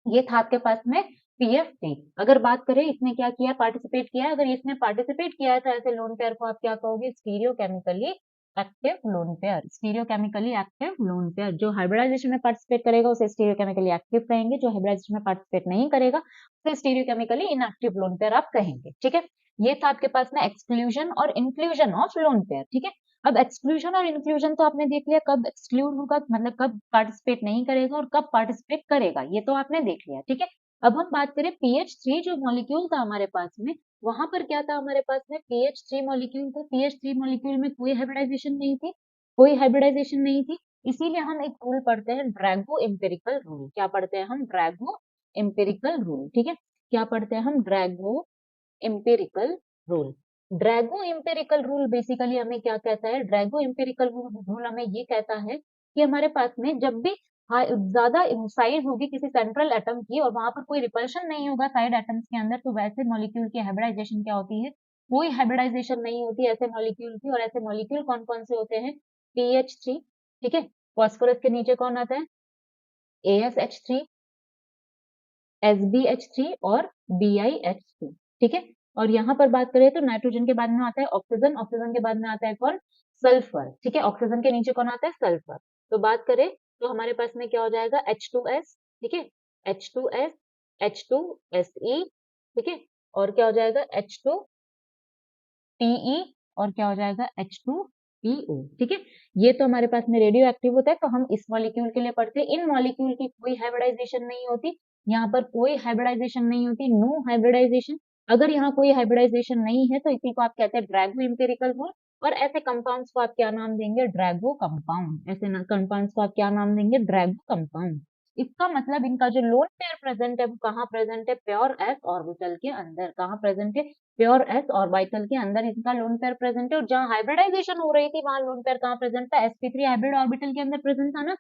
ये था आपके पास में PF3। अगर बात करें इसने क्या किया, पार्टिसिपेट किया है, अगर इसने पार्टिसिपेट किया है तो ऐसे लोन पेयर को आप क्या कहोगे, stereochemically active lone pair, stereochemically active lone pair. जो हाइब्रिडाइजेशन में पार्टिसिपेट करेगा उसे स्टीरियोकेमिकली एक्टिव कहेंगे, जो हाइब्रिडाइजेशन में पार्टिसिपेट नहीं करेगा उसे स्टीरियोकेमिकली इनएक्टिव लोन पेयर आप कहेंगे। ठीक है, ये था आपके पास में एक्सक्लूजन और इंक्लूजन ऑफ लोन पेयर। ठीक है, अब एक्सक्लूजन और इंक्लूजन तो आपने देख लिया, कब एक्सक्लूड होगा मतलब कब पार्टिसिपेट नहीं करेगा और कब पार्टिसिपेट करेगा, ये तो आपने देख लिया। ठीक है, अब हम बात करें पीएच3 जो मॉलिक्यूल था हमारे पास में, वहां पर क्या था हमारे पास में, पीएच3 मॉलिक्यूल था। पीएच3 मॉलिक्यूल में कोई हाइब्रिडाइजेशन नहीं थी, कोई हाइब्रिडाइजेशन नहीं थी। इसीलिए हम एक रूल पढ़ते हैं, ड्रैगो एम्पिरिकल रूल। क्या पढ़ते हैं हम, ड्रैगो एम्पिरिकल रूल। ठीक है, क्या पढ़ते हैं हम, Drago empirical rule. Drago empirical rule basically हमें क्या कहता है, ड्रैगो एम्पिरिकल रूल हमें ये कहता है कि हमारे पास में जब भी ज्यादा साइज होगी किसी सेंट्रल एटम की और वहां पर कोई रिपल्शन नहीं होगा साइड एटम्स के अंदर, तो वैसे मॉलिक्यूल की हाइब्रिडाइजेशन क्या होती है, कोई हाइब्रिडाइजेशन नहीं होती ऐसे मॉलिक्यूल की। और ऐसे मॉलिक्यूल कौन कौन से होते हैं, PH3। ठीक है, फास्फोरस के नीचे कौन आता है, ASH3, SbH3 और BiH3। ठीक है, और यहाँ पर बात करें तो नाइट्रोजन के बाद में आता है ऑक्सीजन, ऑक्सीजन के बाद में आता है कौन, सल्फर। ठीक है, ऑक्सीजन के नीचे कौन आता है, सल्फर। तो बात करें तो हमारे पास में क्या हो जाएगा, H2S। ठीक है, H2S, H2Se। ठीक है, और क्या हो जाएगा, H2Te, और क्या हो जाएगा, H2PO। ठीक है, ये तो हमारे पास में रेडियो एक्टिव होता है, तो हम इस मॉलिक्यूल के लिए पढ़ते हैं। इन मॉलिक्यूल की कोई हाइब्रिडाइजेशन नहीं होती, यहाँ पर कोई हाइब्रिडाइजेशन नहीं होती, नो हाइब्रिडाइजेशन। अगर यहाँ कोई हाइब्रिडाइजेशन नहीं है तो इसी को आप कहते हैं ड्रैगो एम्पिरिकल रूल। और ऐसे कंपाउंड्स को आप क्या नाम देंगे, ड्रैगो कंपाउंड। ऐसे कंपाउंड्स को आप क्या नाम देंगे, ड्रैगो कंपाउंड। इसका मतलब इनका जो लोन पेयर प्रेजेंट है वो कहाँ प्रेजेंट है, प्योर एस ऑर्बिटल के अंदर। कहाँ प्रेजेंट है, प्योर एस ऑर्बिटल के अंदर इनका लोन पेयर प्रेजेंट है। और जहाँ हाइब्रिडाइजेशन हो रही थी वहां लोन पेयर कहाँ प्रेजेंट था, sp3 हाइब्रिड ऑर्बिटल के अंदर प्रेजेंट था ना।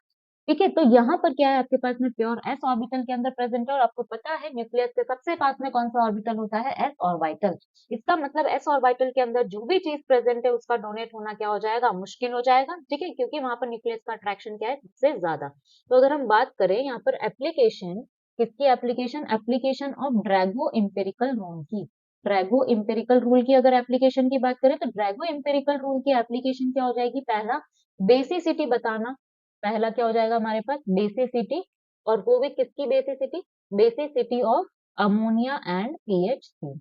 ठीक है, तो यहाँ पर क्या है आपके पास में प्योर एस ऑर्बिटल के अंदर प्रेजेंट है। और आपको पता है न्यूक्लियस के सबसे पास में कौन सा ऑर्बिटल होता है, एस ऑर्बिटल। इसका मतलब एस ऑर्बिटल के अंदर जो भी चीज प्रेजेंट है उसका डोनेट होना क्या हो जाएगा, मुश्किल हो जाएगा। ठीक है, क्योंकि वहां पर न्यूक्लियस का अट्रैक्शन क्या है, सबसे ज्यादा। तो अगर हम बात करें यहाँ पर एप्लीकेशन, किसकी application, application of Drago empirical rule की। ड्रैगो एम्पिरिकल रूल की अगर एप्लीकेशन की बात करें तो ड्रैगो एम्पिरिकल रूल की एप्लीकेशन क्या हो जाएगी, पहला बेसिसिटी बताना। पहला क्या हो जाएगा हमारे पास, बेसिसिटी। और वो भी किसकी basicity, basicity of ammonia and PH three.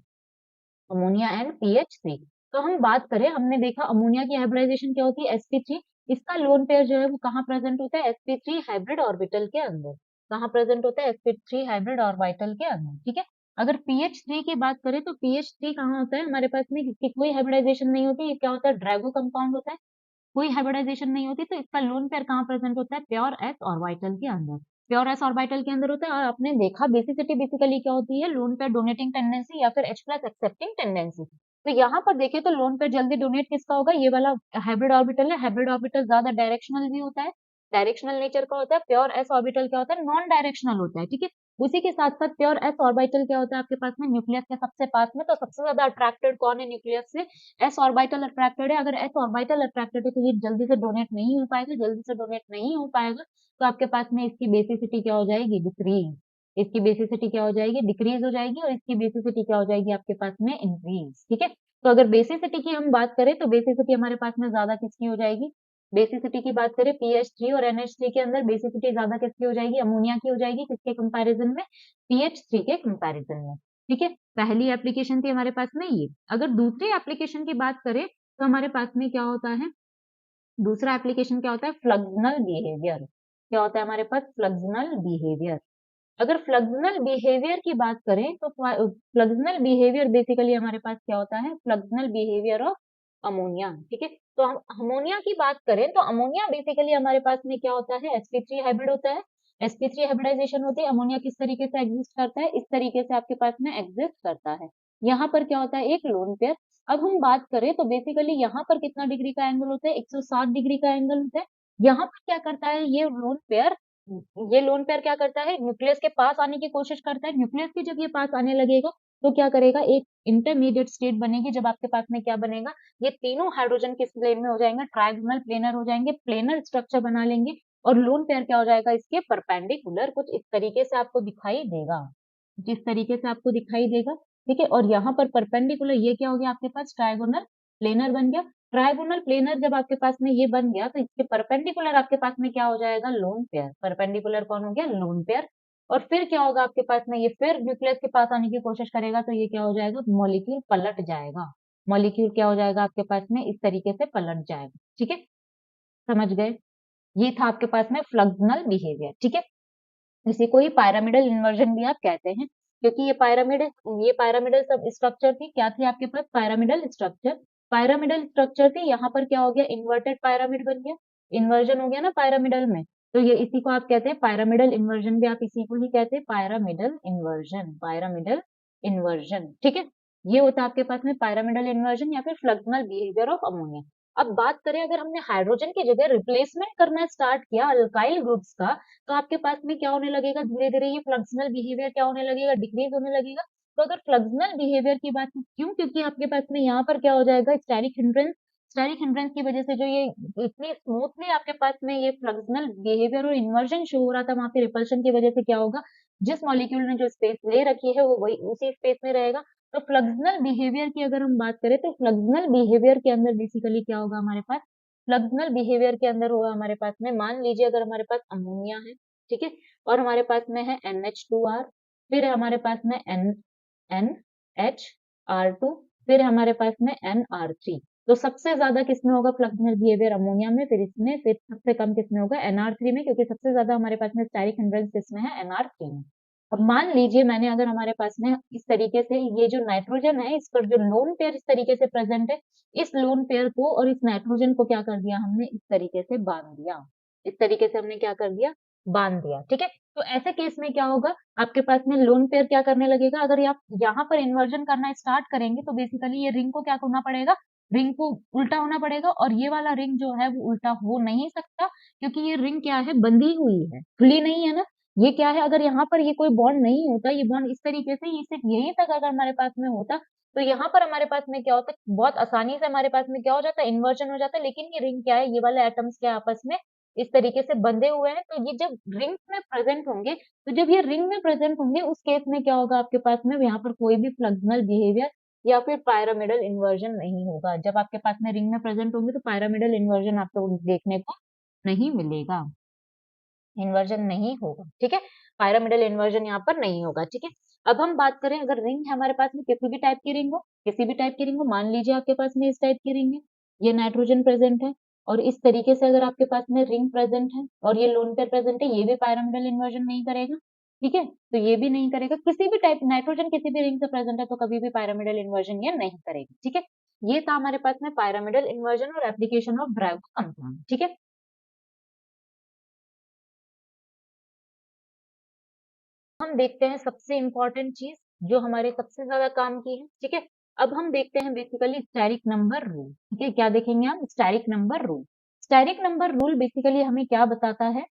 Ammonia and PH three. तो हम बात करें, हमने देखा अमोनिया की हाइब्रिडाइजेशन क्या होती है, sp3। इसका लोन पेयर जो है वो कहाँ प्रेजेंट होता है, sp3 हाइब्रिड ऑर्बिटल के अंदर। कहाँ प्रेजेंट होता है, sp3 हाइब्रिड ऑर्बिटल के अंदर। ठीक है, अगर pH3 की बात करें तो pH3 कहाँ होता है हमारे पास में, इसकी कोई हाइब्रिडाइजेशन नहीं होती, ये क्या होता है, ड्रैगो कंपाउंड होता है, कोई हाइब्रिडाइजेशन नहीं होती। तो इसका लोन पेयर कहाँ प्रेजेंट होता है, प्योर एस ऑर्बिटल के अंदर। प्योर एस ऑर्बिटल के अंदर होता है। और आपने देखा बेसिसिटी बेसिकली क्या होती है, लोन पेयर डोनेटिंग टेंडेंसी या फिर H प्लस एक्सेप्टिंग टेंडेंसी। तो यहाँ पर देखिए तो लोन पेयर जल्दी डोनेट किसका होगा, ये वाला हाइब्रिड ऑर्बिटल है। हाइब्रिड ऑर्बिटल ज्यादा डायरेक्शनल भी होता है, डायरेक्शनल नेचर का होता है। प्योर एस ऑर्बिटल क्या होता है, नॉन डायरेक्शनल होता है। ठीक है, उसी के साथ साथ प्योर एस ऑर्बिटल क्या होता है आपके पास में, न्यूक्लियस के सबसे पास में। तो सबसे ज्यादा अट्रैक्टेड कौन है न्यूक्लियस से, एस ऑर्बिटल अट्रैक्टेड है। अगर एस ऑर्बिटल अट्रैक्टेड है तो ये जल्दी से डोनेट नहीं हो पाएगा, जल्दी से डोनेट नहीं हो पाएगा। तो आपके पास में इसकी बेसिसिटी क्या हो जाएगी, डिक्रीज। इसकी बेसिसिटी क्या हो जाएगी, डिक्रीज हो जाएगी। और इसकी बेसिसिटी क्या हो जाएगी आपके पास में, इंक्रीज। ठीक है, तो अगर बेसिसिटी की हम बात करें तो बेसिसिटी हमारे पास में ज्यादा किसकी हो जाएगी, बेसिसिटी की बात करें पीएच3 और एनएच3 के अंदर बेसिसिटी ज्यादा किसकी हो जाएगी, अमोनिया की हो जाएगी। किसके कंपैरिजन में, पीएच3 के कंपैरिजन में। ठीक है, पहली एप्लीकेशन थी हमारे पास में ये। अगर दूसरी एप्लीकेशन की बात करें तो हमारे पास में क्या होता है, दूसरा एप्लीकेशन क्या होता है, फ्लक्सनल बिहेवियर। क्या होता है हमारे पास, फ्लक्सनल बिहेवियर। अगर फ्लक्सनल बिहेवियर की बात करें तो फ्लक्सनल बिहेवियर बेसिकली हमारे पास क्या होता है, फ्लक्सनल बिहेवियर ऑफ अमोनिया। ठीक है, तो हम अमोनिया की बात करें तो अमोनिया बेसिकली हमारे पास में क्या होता है, sp3 हाइब्रिड होता है। sp3 हाइब्रिडाइजेशन होती है। अमोनिया किस तरीके से एग्जिस्ट करता है, इस तरीके से आपके पास में एग्जिस्ट करता है। यहाँ पर क्या होता है, एक लोन पेयर। अब हम बात करें तो बेसिकली यहाँ पर कितना डिग्री का एंगल होता है, 160 डिग्री का एंगल होता है। यहाँ पर क्या करता है ये लोन पेयर क्या करता है, न्यूक्लियस के पास आने की कोशिश करता है। न्यूक्लियस के जब ये पास आने लगेगा तो क्या करेगा, एक इंटरमीडिएट स्टेट बनेगी। जब आपके पास में क्या बनेगा, ये तीनों हाइड्रोजन किस प्लेन में हो जाएंगे, ट्रायगोनल प्लेनर हो जाएंगे, प्लेनर स्ट्रक्चर बना लेंगे। और लोन पेयर क्या हो जाएगा, इसके परपेंडिकुलर कुछ इस तरीके से आपको दिखाई देगा, जिस तरीके से आपको दिखाई देगा। ठीक है, और यहाँ पर परपेंडिकुलर ये क्या हो गया आपके पास, ट्रायगोनल प्लेनर बन गया। ट्रायगोनल प्लेनर जब आपके पास में ये बन गया तो इसके परपेंडिकुलर आपके पास में क्या हो जाएगा, लोन पेयर। परपेंडिकुलर कौन हो गया, लोन पेयर। और फिर क्या होगा आपके पास में, ये फिर न्यूक्लियस के पास आने की कोशिश करेगा तो ये क्या हो जाएगा, मॉलिक्यूल पलट जाएगा। मॉलिक्यूल क्या हो जाएगा आपके पास में, इस तरीके से पलट जाएगा। ठीक है, समझ गए। ये था आपके पास में फ्लक्सनल बिहेवियर। ठीक है, इसी को ही पायरामिडल इन्वर्जन भी आप कहते हैं, क्योंकि ये पायरामिडल सब स्ट्रक्चर थी। क्या थी आपके पास, पायरामिडल स्ट्रक्चर। पायरामिडल स्ट्रक्चर थी, यहाँ पर क्या हो गया, इन्वर्टेड पायरामिड बन गया, इन्वर्जन हो गया ना पायरामिडल में। तो ये इसी को आप कहते हैं पायरामिडल इन्वर्जन, भी आप इसी को ही कहते हैं पायरामिडल इन्वर्जन, पायरामिडल इन्वर्जन। ठीक है, ये होता है आपके पास में पायरामिडल इन्वर्जन या फिर फ्लक्सनल बिहेवियर ऑफ अमोनिया। अब बात करें, अगर हमने हाइड्रोजन की जगह रिप्लेसमेंट करना स्टार्ट किया अल्काइल ग्रुप्स का, तो आपके पास में क्या होने लगेगा, धीरे धीरे ये फ्लक्सनल बिहेवियर क्या होने लगेगा, डिक्रीज होने लगेगा। तो अगर फ्लक्सनल बिहेवियर की बात क्यों, क्योंकि आपके पास में यहाँ पर क्या हो जाएगा, स्टेरिक हिंड्रेंस की वजह से जो ये इतनी स्मूथली आपके पास में ये फ्लक्सनल बिहेवियर और इन्वर्जन शो हो रहा था, वहां पे रिपल्शन की वजह से क्या होगा, जिस मॉलिक्यूल ने जो स्पेस ले रखी है वो वही उसी स्पेस में रहेगा। तो फ्लक्सनल बिहेवियर की अगर हम बात करें तो फ्लक्सनल बिहेवियर के अंदर बेसिकली क्या होगा हमारे पास, फ्लक्सनल बिहेवियर के अंदर होगा हमारे पास में, मान लीजिए अगर हमारे पास अमोनिया है, ठीक है, और हमारे पास में है NH2R, फिर हमारे पास में NHR2, फिर हमारे पास में NR3। तो सबसे ज्यादा किसमें होगा फ्लक्सनल बिहेवियर, अमोनिया में। फिर इसमें, फिर सबसे कम किसमें होगा, NR3 में, क्योंकि सबसे ज्यादा हमारे पास में स्टेरिक हिंड्रेंस किसमें है, NR3 में। अब मान लीजिए मैंने अगर हमारे पास में इस तरीके से ये जो नाइट्रोजन है इस पर जो लोन पेयर इस तरीके से प्रेजेंट है, इस लोन पेयर को और इस नाइट्रोजन को क्या कर दिया हमने, इस तरीके से बांध दिया। इस तरीके से हमने क्या कर दिया, बांध दिया। ठीक है, तो ऐसे केस में क्या होगा, आपके पास में लोन पेयर क्या करने लगेगा, अगर आप यहाँ पर इन्वर्जन करना स्टार्ट करेंगे तो बेसिकली ये रिंग को क्या करना पड़ेगा, रिंग को उल्टा होना पड़ेगा, और ये वाला रिंग जो है वो उल्टा हो नहीं सकता, क्योंकि ये रिंग क्या है, बंधी हुई है, खुली नहीं है ना। ये क्या है, अगर यहाँ पर ये कोई बॉन्ड नहीं होता, ये बॉन्ड इस तरीके से, ये सिर्फ यहीं तक अगर हमारे पास में होता, तो यहाँ पर हमारे पास में क्या होता है, बहुत आसानी से हमारे पास में क्या हो जाता है, इन्वर्जन हो जाता है। लेकिन ये रिंग क्या है, ये वाले एटम्स के आपस में इस तरीके से बंधे हुए हैं, तो ये जब रिंग में प्रेजेंट होंगे, तो जब ये रिंग में प्रेजेंट होंगे उस केस में क्या होगा, आपके पास में यहाँ पर कोई भी फ्लक्सनल बिहेवियर या फिर पायरामिडल इन्वर्जन नहीं होगा। जब आपके पास में रिंग में प्रेजेंट होंगे तो पायरामिडल इन्वर्जन आपको देखने को नहीं मिलेगा, इन्वर्जन नहीं होगा, ठीक है। पायरामिडल इन्वर्जन यहाँ पर नहीं होगा, ठीक है। अब हम बात करें, अगर रिंग है हमारे पास में, किसी भी टाइप की रिंग हो, किसी भी टाइप की रिंग हो, मान लीजिए आपके पास में इस टाइप की रिंग है, ये नाइट्रोजन प्रेजेंट है, और इस तरीके से अगर आपके पास में रिंग प्रेजेंट है और ये लोन पेयर प्रेजेंट है, ये भी पायरामिडल इन्वर्जन नहीं करेगा, ठीक है। तो ये भी नहीं करेगा, किसी भी टाइप नाइट्रोजन किसी भी रिंग से प्रेजेंट है तो कभी भी पायरामिडल इन्वर्जन ये नहीं करेगी, ठीक है। ये था हमारे पास में पायरामिडल इन्वर्जन और एप्लीकेशन ऑफ ब्रागो कंपाउंड, ठीक है। हम देखते हैं सबसे इंपॉर्टेंट चीज जो हमारे सबसे ज्यादा काम की है, ठीक है। अब हम देखते हैं बेसिकली स्टैरिक नंबर रूल, ठीक है। क्या देखेंगे हम, asterisk number rule. Asterisk number rule basically हमें क्या बताता है,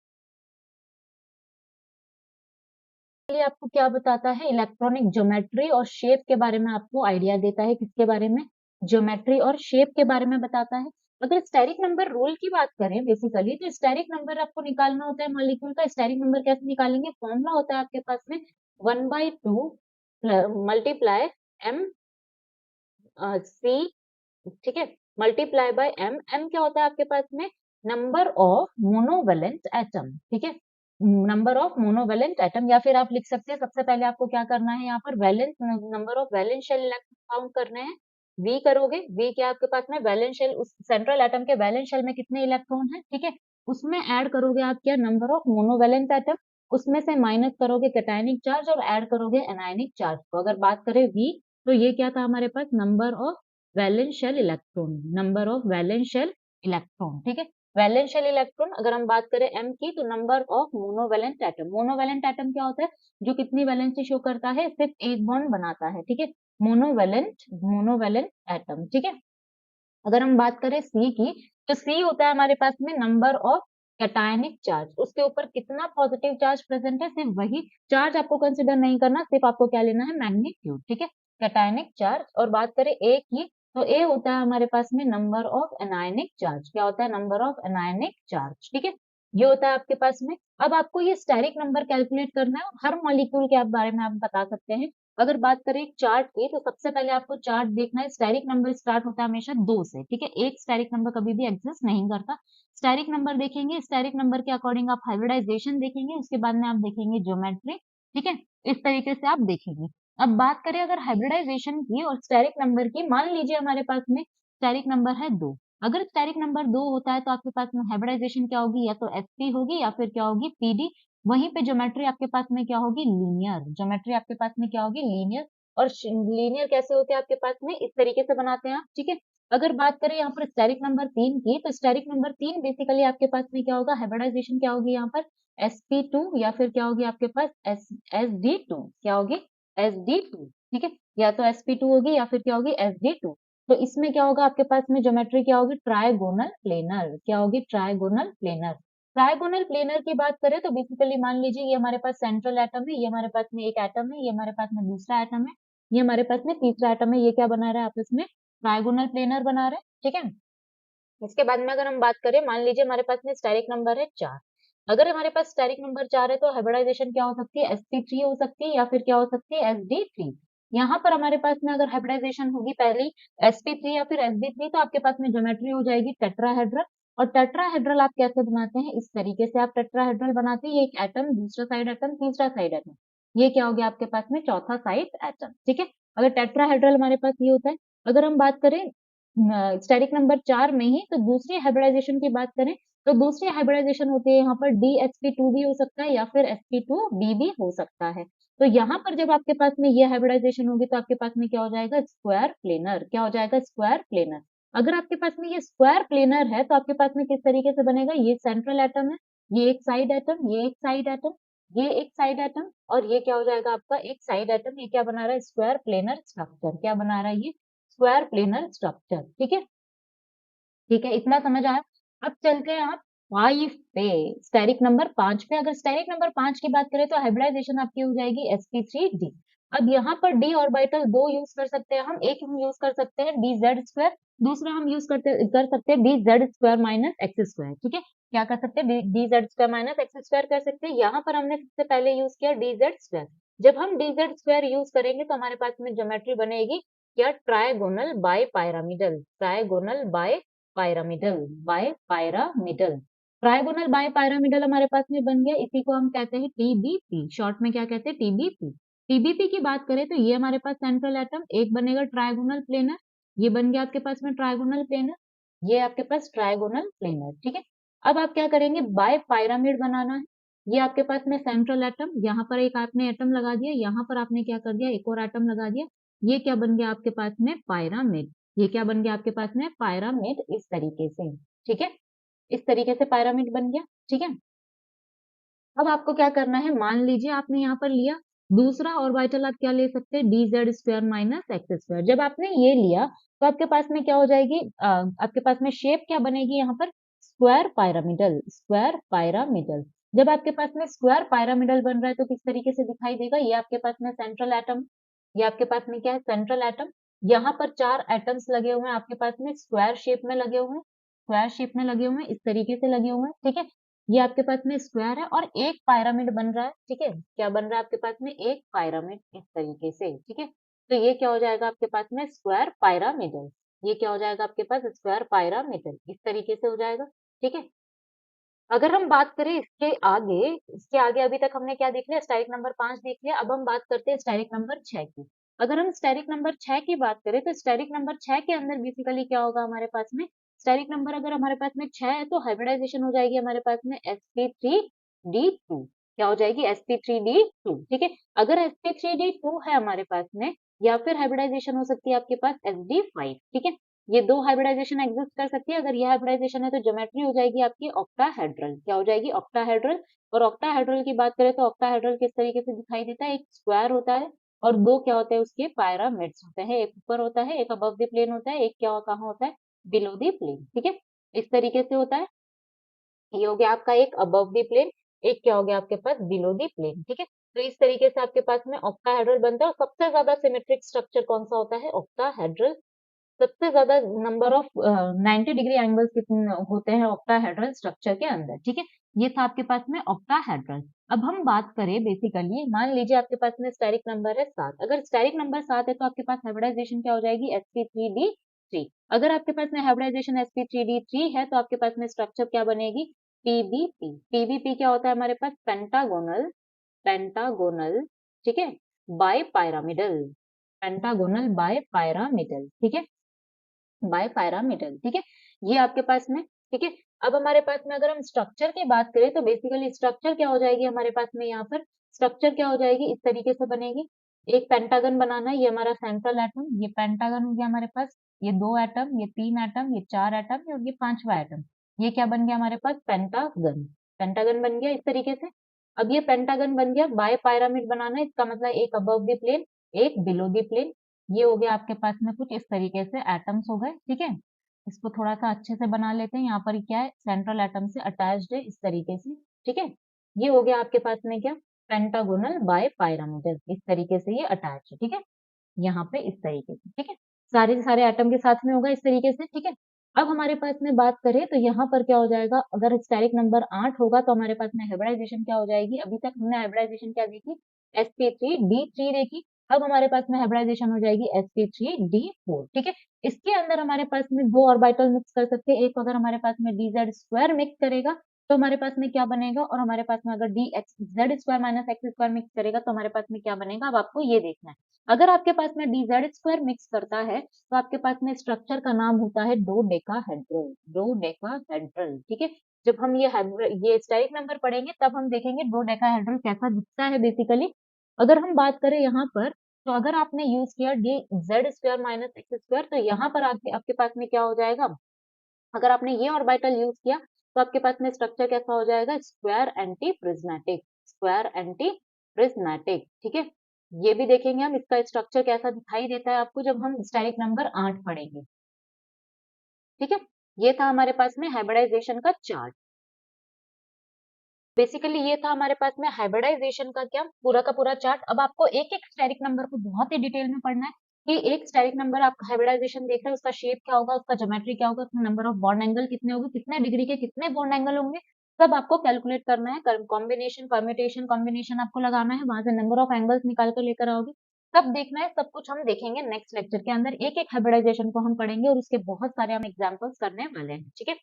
ये आपको क्या बताता है, इलेक्ट्रॉनिक ज्योमेट्री और शेप के बारे में आपको आइडिया देता है, किसके बारे में, ज्योमेट्री और शेप के बारे में बताता है। अगर स्टैरिक नंबर रूल की बात करें बेसिकली, तो स्टैरिक नंबर आपको निकालना होता है मॉलिक्यूल का, स्टैरिक नंबर कैसे निकालेंगे, फॉर्मूला होता है आपके पास में 1/2 मल्टीप्लाई एम सी, ठीक है, मल्टीप्लाई बाय एम। एम क्या होता है आपके पास में, नंबर ऑफ मोनोवेलेंट एटम, ठीक है, नंबर ऑफ मोनोवेलेंट एटम। या फिर आप लिख सकते हैं, सबसे पहले आपको क्या करना है, यहाँ पर valence number of valence shell electron count करने हैं, वी करोगे, वी क्या आपके पास में वैलेंस शेल, उस सेंट्रल एटम के वैलेंस शेल में कितने इलेक्ट्रॉन है, ठीक है, उसमें ऐड करोगे आप क्या, नंबर ऑफ मोनोवेलेंट एटम, उसमें से माइनस करोगे कैटायनिक चार्ज और ऐड करोगे एनायनिक चार्ज को। अगर बात करें वी, तो ये क्या था हमारे पास, number of valence shell electron, number of valence shell electron, ठीक है। वैलेंस शेल इलेक्ट्रॉन, अगर हम बात करें एम की, तो number of monovalent atom. Monovalent atom क्या होता है, जो कितनी वैलेंसी शो करता है, सिर्फ एक बॉन्ड बनाता है, ठीक है, मोनोवेलेंट, मोनोवेलेंट एटम, ठीक है। अगर हम बात करें सी की, तो सी होता है हमारे पास में नंबर ऑफ कैटायनिक चार्ज, उसके ऊपर कितना पॉजिटिव चार्ज प्रेजेंट है, सिर्फ वही चार्ज आपको कंसिडर नहीं करना, सिर्फ आपको क्या लेना है, मैग्नीट्यूड, ठीक है, कैटायनिक चार्ज। और बात करें ए की, तो ए होता है हमारे पास में नंबर ऑफ एनायनिक चार्ज, क्या होता है, नंबर ऑफ एनायनिक चार्ज, ठीक है, ये होता है आपके पास में। अब आपको ये स्टेरिक नंबर कैलकुलेट करना है, हर मॉलिक्यूल के आप बारे में आप बता सकते हैं। अगर बात करें चार्ट की, तो सबसे पहले आपको चार्ट देखना है, स्टेरिक नंबर स्टार्ट होता है हमेशा 2 से, ठीक है, एक स्टेरिक नंबर कभी भी एग्जिस्ट नहीं करता। स्टेरिक नंबर देखेंगे, स्टेरिक नंबर के अकॉर्डिंग आप हाइब्रिडाइजेशन देखेंगे, उसके बाद में आप देखेंगे ज्योमेट्री, ठीक है, इस तरीके से आप देखेंगे। अब बात करें अगर हाइब्रिडाइजेशन की और स्टेरिक नंबर की, मान लीजिए हमारे पास में स्टेरिक नंबर है 2, अगर स्टेरिक नंबर 2 होता है तो आपके पास में हाइब्रिडाइजेशन क्या होगी, या तो एसपी होगी या फिर क्या होगी, पीडी। वहीं पे ज्योमेट्री आपके पास में क्या होगी, लीनियर, ज्योमेट्री आपके पास में क्या होगी, लीनियर। और लीनियर कैसे होते हैं आपके पास में, इस तरीके से बनाते हैं आप, ठीक है। अगर बात करें यहाँ पर स्टेरिक नंबर 3 की, तो स्टेरिक नंबर 3 बेसिकली आपके पास में क्या होगा, हाइब्रिडाइजेशन क्या होगी यहाँ पर, sp2 या फिर क्या होगी आपके पास sd2, क्या होगी, sd2, ठीक है, या तो sp2 होगी या फिर क्या होगी, sd2। तो इसमें क्या होगा आपके पास में, ज्योमेट्री क्या होगी, ट्राइगोनल प्लेनर, क्या होगी, ट्राइगोनल प्लेनर। ट्राइगोनल प्लेनर की बात करें तो बेसिकली मान लीजिए ये हमारे पास सेंट्रल एटम है, ये हमारे पास में एक एटम है, ये हमारे पास में दूसरा एटम है, ये हमारे पास में तीसरा एटम है, ये क्या बना रहा है आपस में, ट्राइगोनल प्लेनर बना रहे हैं, ठीक है। इसके बाद में अगर हम बात करें, मान लीजिए हमारे पास में स्टेरिक नंबर है 4, अगर हमारे पास स्टेरिक नंबर 4 है तो हाइब्रिडाइजेशन क्या हो सकती है, sp3 हो सकती है या फिर क्या हो सकती है, sd3। यहाँ पर हमारे पास में अगर हाइब्रिडाइजेशन होगी पहली sp3 या फिर sd3, तो आपके पास में ज्योमेट्री हो जाएगी टेट्राहेड्रल। और टेट्राहेड्रल आप कैसे बनाते हैं, इस तरीके से आप टेट्राहेड्रल बनाते हैं, ये एक एटम, दूसरा साइड एटम, तीसरा साइड एटम, ये क्या हो गया आपके पास में, चौथा साइड एटम, ठीक है। अगर टेट्राहेड्रल हमारे पास ये होता है। अगर हम बात करें स्टेरिक नंबर 4 में ही, तो दूसरी हाइब्रिडाइजेशन की बात करें, तो दूसरी हाइब्रिडाइजेशन होती है यहाँ पर DsP2 भी हो सकता है या फिर sp2b भी हो सकता है। तो यहाँ पर जब आपके पास में ये हाइब्रिडाइजेशन होगी तो आपके पास में क्या हो जाएगा, स्क्वायर प्लेनर, क्या हो जाएगा, स्क्वायर प्लेनर। अगर आपके पास में ये स्क्वायर प्लेनर है तो आपके पास में किस तरीके से बनेगा, ये सेंट्रल एटम है, ये एक साइड एटम, ये एक साइड एटम, ये एक साइड एटम और ये क्या हो जाएगा आपका एक साइड एटम। ये क्या बना रहा है, स्क्वायर प्लेनर स्ट्रक्चर। क्या बना रहा है ये, स्क्वायर प्लेनर स्ट्रक्चर। ठीक है, ठीक है, इतना समझ आया। अब चलते हैं आप 5 पे, स्टेरिक नंबर 5 पे। अगर स्टेरिक नंबर 5 की बात करें तो हाइब्रिडाइजेशन आपकी हो जाएगी sp3d। अब यहाँ पर d ऑर्बिटल दो यूज कर सकते हैं हम। एक हम यूज कर सकते हैं dz स्क्वायर, दूसरा हम यूज कर सकते हैं dz square minus x square. ठीक है, क्या कर सकते हैं, dz square minus x square कर सकते हैं। यहाँ पर हमने सबसे पहले यूज किया dz स्क्वायर। जब हम dz स्क्वायर यूज करेंगे तो हमारे पास में ज्योमेट्री बनेगी क्या, trigonal bipyramidal, trigonal bipyramidal, bipyramidal. Trigonal bipyramidal हमारे पास में बन गया, इसी को हम कहते हैं टीबीपी, शॉर्ट में क्या कहते हैं, टीबीपी। टीबीपी की बात करें तो ये हमारे पास सेंट्रल एटम एक बनेगा ट्रायगोनल प्लेनर। ये बन गया आपके पास में ट्रायगोनल प्लेनर, ये आपके पास ट्रायगोनल प्लेनर। ठीक है, अब आप क्या करेंगे, बाय पायरामिड बनाना है। ये आपके पास में सेंट्रल एटम, यहाँ पर एक आपने एटम लगा दिया, यहाँ पर आपने क्या कर दिया, एक और एटम लगा दिया। ये क्या बन गया आपके पास में, पायरामिड। ये क्या बन गया आपके पास में, पायरामिड, इस तरीके से। ठीक है, इस तरीके से पायरामिड बन गया। ठीक है, अब आपको क्या करना है, मान लीजिए आपने यहाँ पर लिया दूसरा ऑर्बिटल, आप क्या ले सकते हैं, dz square minus x square. जब आपने ये लिया तो आपके पास में क्या हो जाएगी, आपके पास में शेप क्या बनेगी यहाँ पर, स्क्वायर पायरामिडल, स्क्वायर पायरामिडल। जब आपके पास में स्क्वायर पायरामिडल बन रहा है तो किस तरीके से दिखाई देगा, ये आपके पास में सेंट्रल एटम, ये आपके पास में क्या है, सेंट्रल एटम। यहाँ पर 4 एटम्स लगे हुए हैं आपके पास में, स्क्वायर शेप में लगे हुए हैं, स्क्वायर शेप में लगे हुए हैं, इस तरीके से लगे हुए हैं। ठीक है, ये आपके पास में स्क्वायर है और एक पायरामिड बन रहा है। ठीक है, क्या बन रहा है आपके पास में, एक पायरामिड, इस तरीके से। ठीक है, तो ये क्या हो जाएगा आपके पास में, स्क्वायर पायरामिडल। ये क्या हो जाएगा आपके पास, स्क्वायर पायरामिडल, इस तरीके से हो जाएगा। ठीक है, अगर हम बात करें इसके आगे अभी तक हमने क्या देख लिया, स्टेरिक नंबर 5 देख लिया। अब हम बात करते हैं स्टेरिक नंबर 6 की। अगर हम स्टेरिक नंबर 6 की बात करें तो स्टेरिक नंबर 6 के अंदर बेसिकली क्या होगा हमारे पास में, स्टेरिक नंबर अगर हमारे पास में 6 है तो हाइब्रिडाइजेशन हो जाएगी हमारे पास में sp3d2। क्या हो जाएगी, sp3d2। ठीक है, अगर sp3d2 है हमारे पास में, या फिर हाइब्रिडाइजेशन हो सकती है आपके पास sd5। ठीक है, ये दो हाइब्रिडाइजेशन एग्जिस्ट कर सकती है। अगर ये हाइब्रिडाइजेशन है तो ज्योमेट्री हो जाएगी आपकी ऑक्टाहेड्रल। क्या हो जाएगी, ऑक्टाहेड्रल। और ऑक्टाहेड्रल की बात करें तो ऑक्टाहेड्रल किस तरीके से दिखाई देता है, एक स्क्वायर होता है और दो क्या होते हैं उसके, पायरामिड्स होते हैं। एक ऊपर होता है, एक अबव द प्लेन होता है, एक क्या कहाँ होता है, बिलो द प्लेन। ठीक है, इस तरीके से होता है। ये हो गया आपका एक अबव द प्लेन, एक क्या हो गया आपके पास, बिलो द प्लेन। ठीक है, तो इस तरीके से आपके पास में ऑक्टाहेड्रल बनता है। और सबसे ज्यादा सिमेट्रिक स्ट्रक्चर कौन सा होता है, ऑक्टाहेड्रल। सबसे ज्यादा नंबर ऑफ 90 डिग्री एंगल्स कितने होते हैं ऑक्टाहेड्रल स्ट्रक्चर के अंदर। ठीक है, ये था आपके पास में ऑक्टाहेड्रल। अब हम बात करें बेसिकली, मान लीजिए आपके पास में स्टेरिक नंबर है 7। अगर स्टेरिक नंबर 7 है तो आपके पास हाइब्रिडाइजेशन क्या हो जाएगी, sp3d3। अगर आपके पास में हाइब्रिडाइजेशन sp3d3 है तो आपके पास में स्ट्रक्चर क्या बनेगी, pbp। pbp क्या होता है हमारे पास, पेंटागोनल, पेंटागोनल। ठीक है, bipyramidal, pentagonal bipyramidal. ठीक है, बाय पायरामीटर। ठीक है, ये आपके पास में। ठीक है, अब हमारे पास में अगर हम स्ट्रक्चर की बात करें तो बेसिकली स्ट्रक्चर क्या हो जाएगी हमारे पास में, यहाँ पर स्ट्रक्चर क्या हो जाएगी, इस तरीके से बनेगी। एक पेंटागन बनाना है, ये हमारा सेंट्रल एटम, ये पेंटागन हो गया हमारे पास। ये 2 एटम, ये 3 एटम, ये 4 एटम और ये 5वां एटम। ये क्या बन गया हमारे पास, पेंटागन। पेंटागन बन गया इस तरीके से। अब ये पेंटागन बन गया, बाय पायरामिड बनाना है, इसका मतलब एक अबव द प्लेन, एक बिलो द प्लेन। ये हो गया आपके पास में कुछ इस तरीके से एटम्स हो गए। ठीक है, इसको थोड़ा सा अच्छे से बना लेते हैं। यहाँ पर क्या है, सेंट्रल एटम से अटैच्ड है, इस तरीके से। ठीक है, ये हो गया आपके पास में क्या, पेंटागोनल बाय पायरामीटर, इस तरीके से ये अटैच है। ठीक है, यहाँ पे इस तरीके से। ठीक है, सारे के सारे एटम के साथ में होगा इस तरीके से। ठीक है, अब हमारे पास में बात करें तो यहाँ पर क्या हो जाएगा, अगर स्टेरिक नंबर 8 होगा तो हमारे पास में हाइब्रिडाइजेशन क्या हो जाएगी। अभी तक हमने हाइब्रिडाइजेशन क्या देखी, sp3d3 देखी। अब हमारे पास में हाइब्रिडाइजेशन हो जाएगी sp3d4। ठीक है, इसके अंदर हमारे पास में दो ऑर्बिटल मिक्स कर सकते हैं। एक अगर हमारे पास में dz स्क्वायर मिक्स करेगा तो हमारे पास में क्या बनेगा, और हमारे पास में अगर dz square minus x square mix करेगा तो हमारे पास में क्या बनेगा। अब आपको ये देखना है, अगर आपके पास में dz स्क्वायर मिक्स करता है तो आपके पास में स्ट्रक्चर का नाम होता है डोडेकाहेड्रल, डोडेकाहेड्रल। ठीक है, जब हम ये स्टेरिक नंबर पढ़ेंगे तब हम देखेंगे डोडेकाहेड्रल कैसा दिखता है बेसिकली। अगर हम बात करें यहाँ पर, तो अगर आपने यूज किया dz square minus x square तो यहाँ पर आपके पास में क्या हो जाएगा, अगर आपने ये ऑर्बिटल यूज किया तो आपके पास में स्ट्रक्चर कैसा हो जाएगा, square anti prismatic, square anti prismatic. ठीक है, ये भी देखेंगे हम, इसका स्ट्रक्चर कैसा दिखाई देता है आपको जब हम स्टेरिक नंबर 8 पढ़ेंगे। ठीक है, ये था हमारे पास में हाइब्रिडाइजेशन का चार्ट। बेसिकली ये था हमारे पास में हाइब्रिडाइजेशन का क्या पूरा का पूरा चार्ट। अब आपको एक एक स्टेरिक नंबर को बहुत ही डिटेल में पढ़ना है कि एक स्टेरिक नंबर आप हाइब्रिडाइजेशन देख रहे हैं, उसका शेप क्या होगा, उसका ज्योमेट्री क्या होगा, उसका नंबर ऑफ बॉन्ड एंगल कितने होंगे, कितने डिग्री के कितने बॉन्ड एंगल होंगे, सब आपको कैलकुलेट करना है। कॉम्बिनेशन परम्यूटेशन कॉम्बिनेशन आपको लगाना है, वहां से नंबर ऑफ एंगल्स निकाल कर लेकर आओगे, सब देखना है। सब कुछ हम देखेंगे नेक्स्ट लेक्चर के अंदर, एक एक हाइब्रिडाइजेशन को हम पढ़ेंगे और उसके बहुत सारे हम एग्जाम्पल्स करने वाले हैं। ठीक है,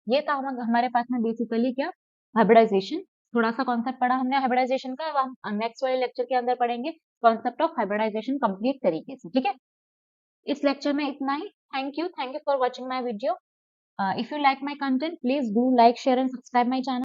ये था हमारे पास में बेसिकली क्या हाइब्रिडाइजेशन, थोड़ा सा कॉन्सेप्ट पढ़ा हमने हाइब्रिडाइजेशन का। अब हम नेक्स्ट वाले लेक्चर के अंदर पढ़ेंगे कॉन्सेप्ट ऑफ हाइब्रिडाइजेशन कंप्लीट तरीके से। ठीक है, इस लेक्चर में इतना ही। Thank you for watching my video. If you like my content please do like share and subscribe my channel.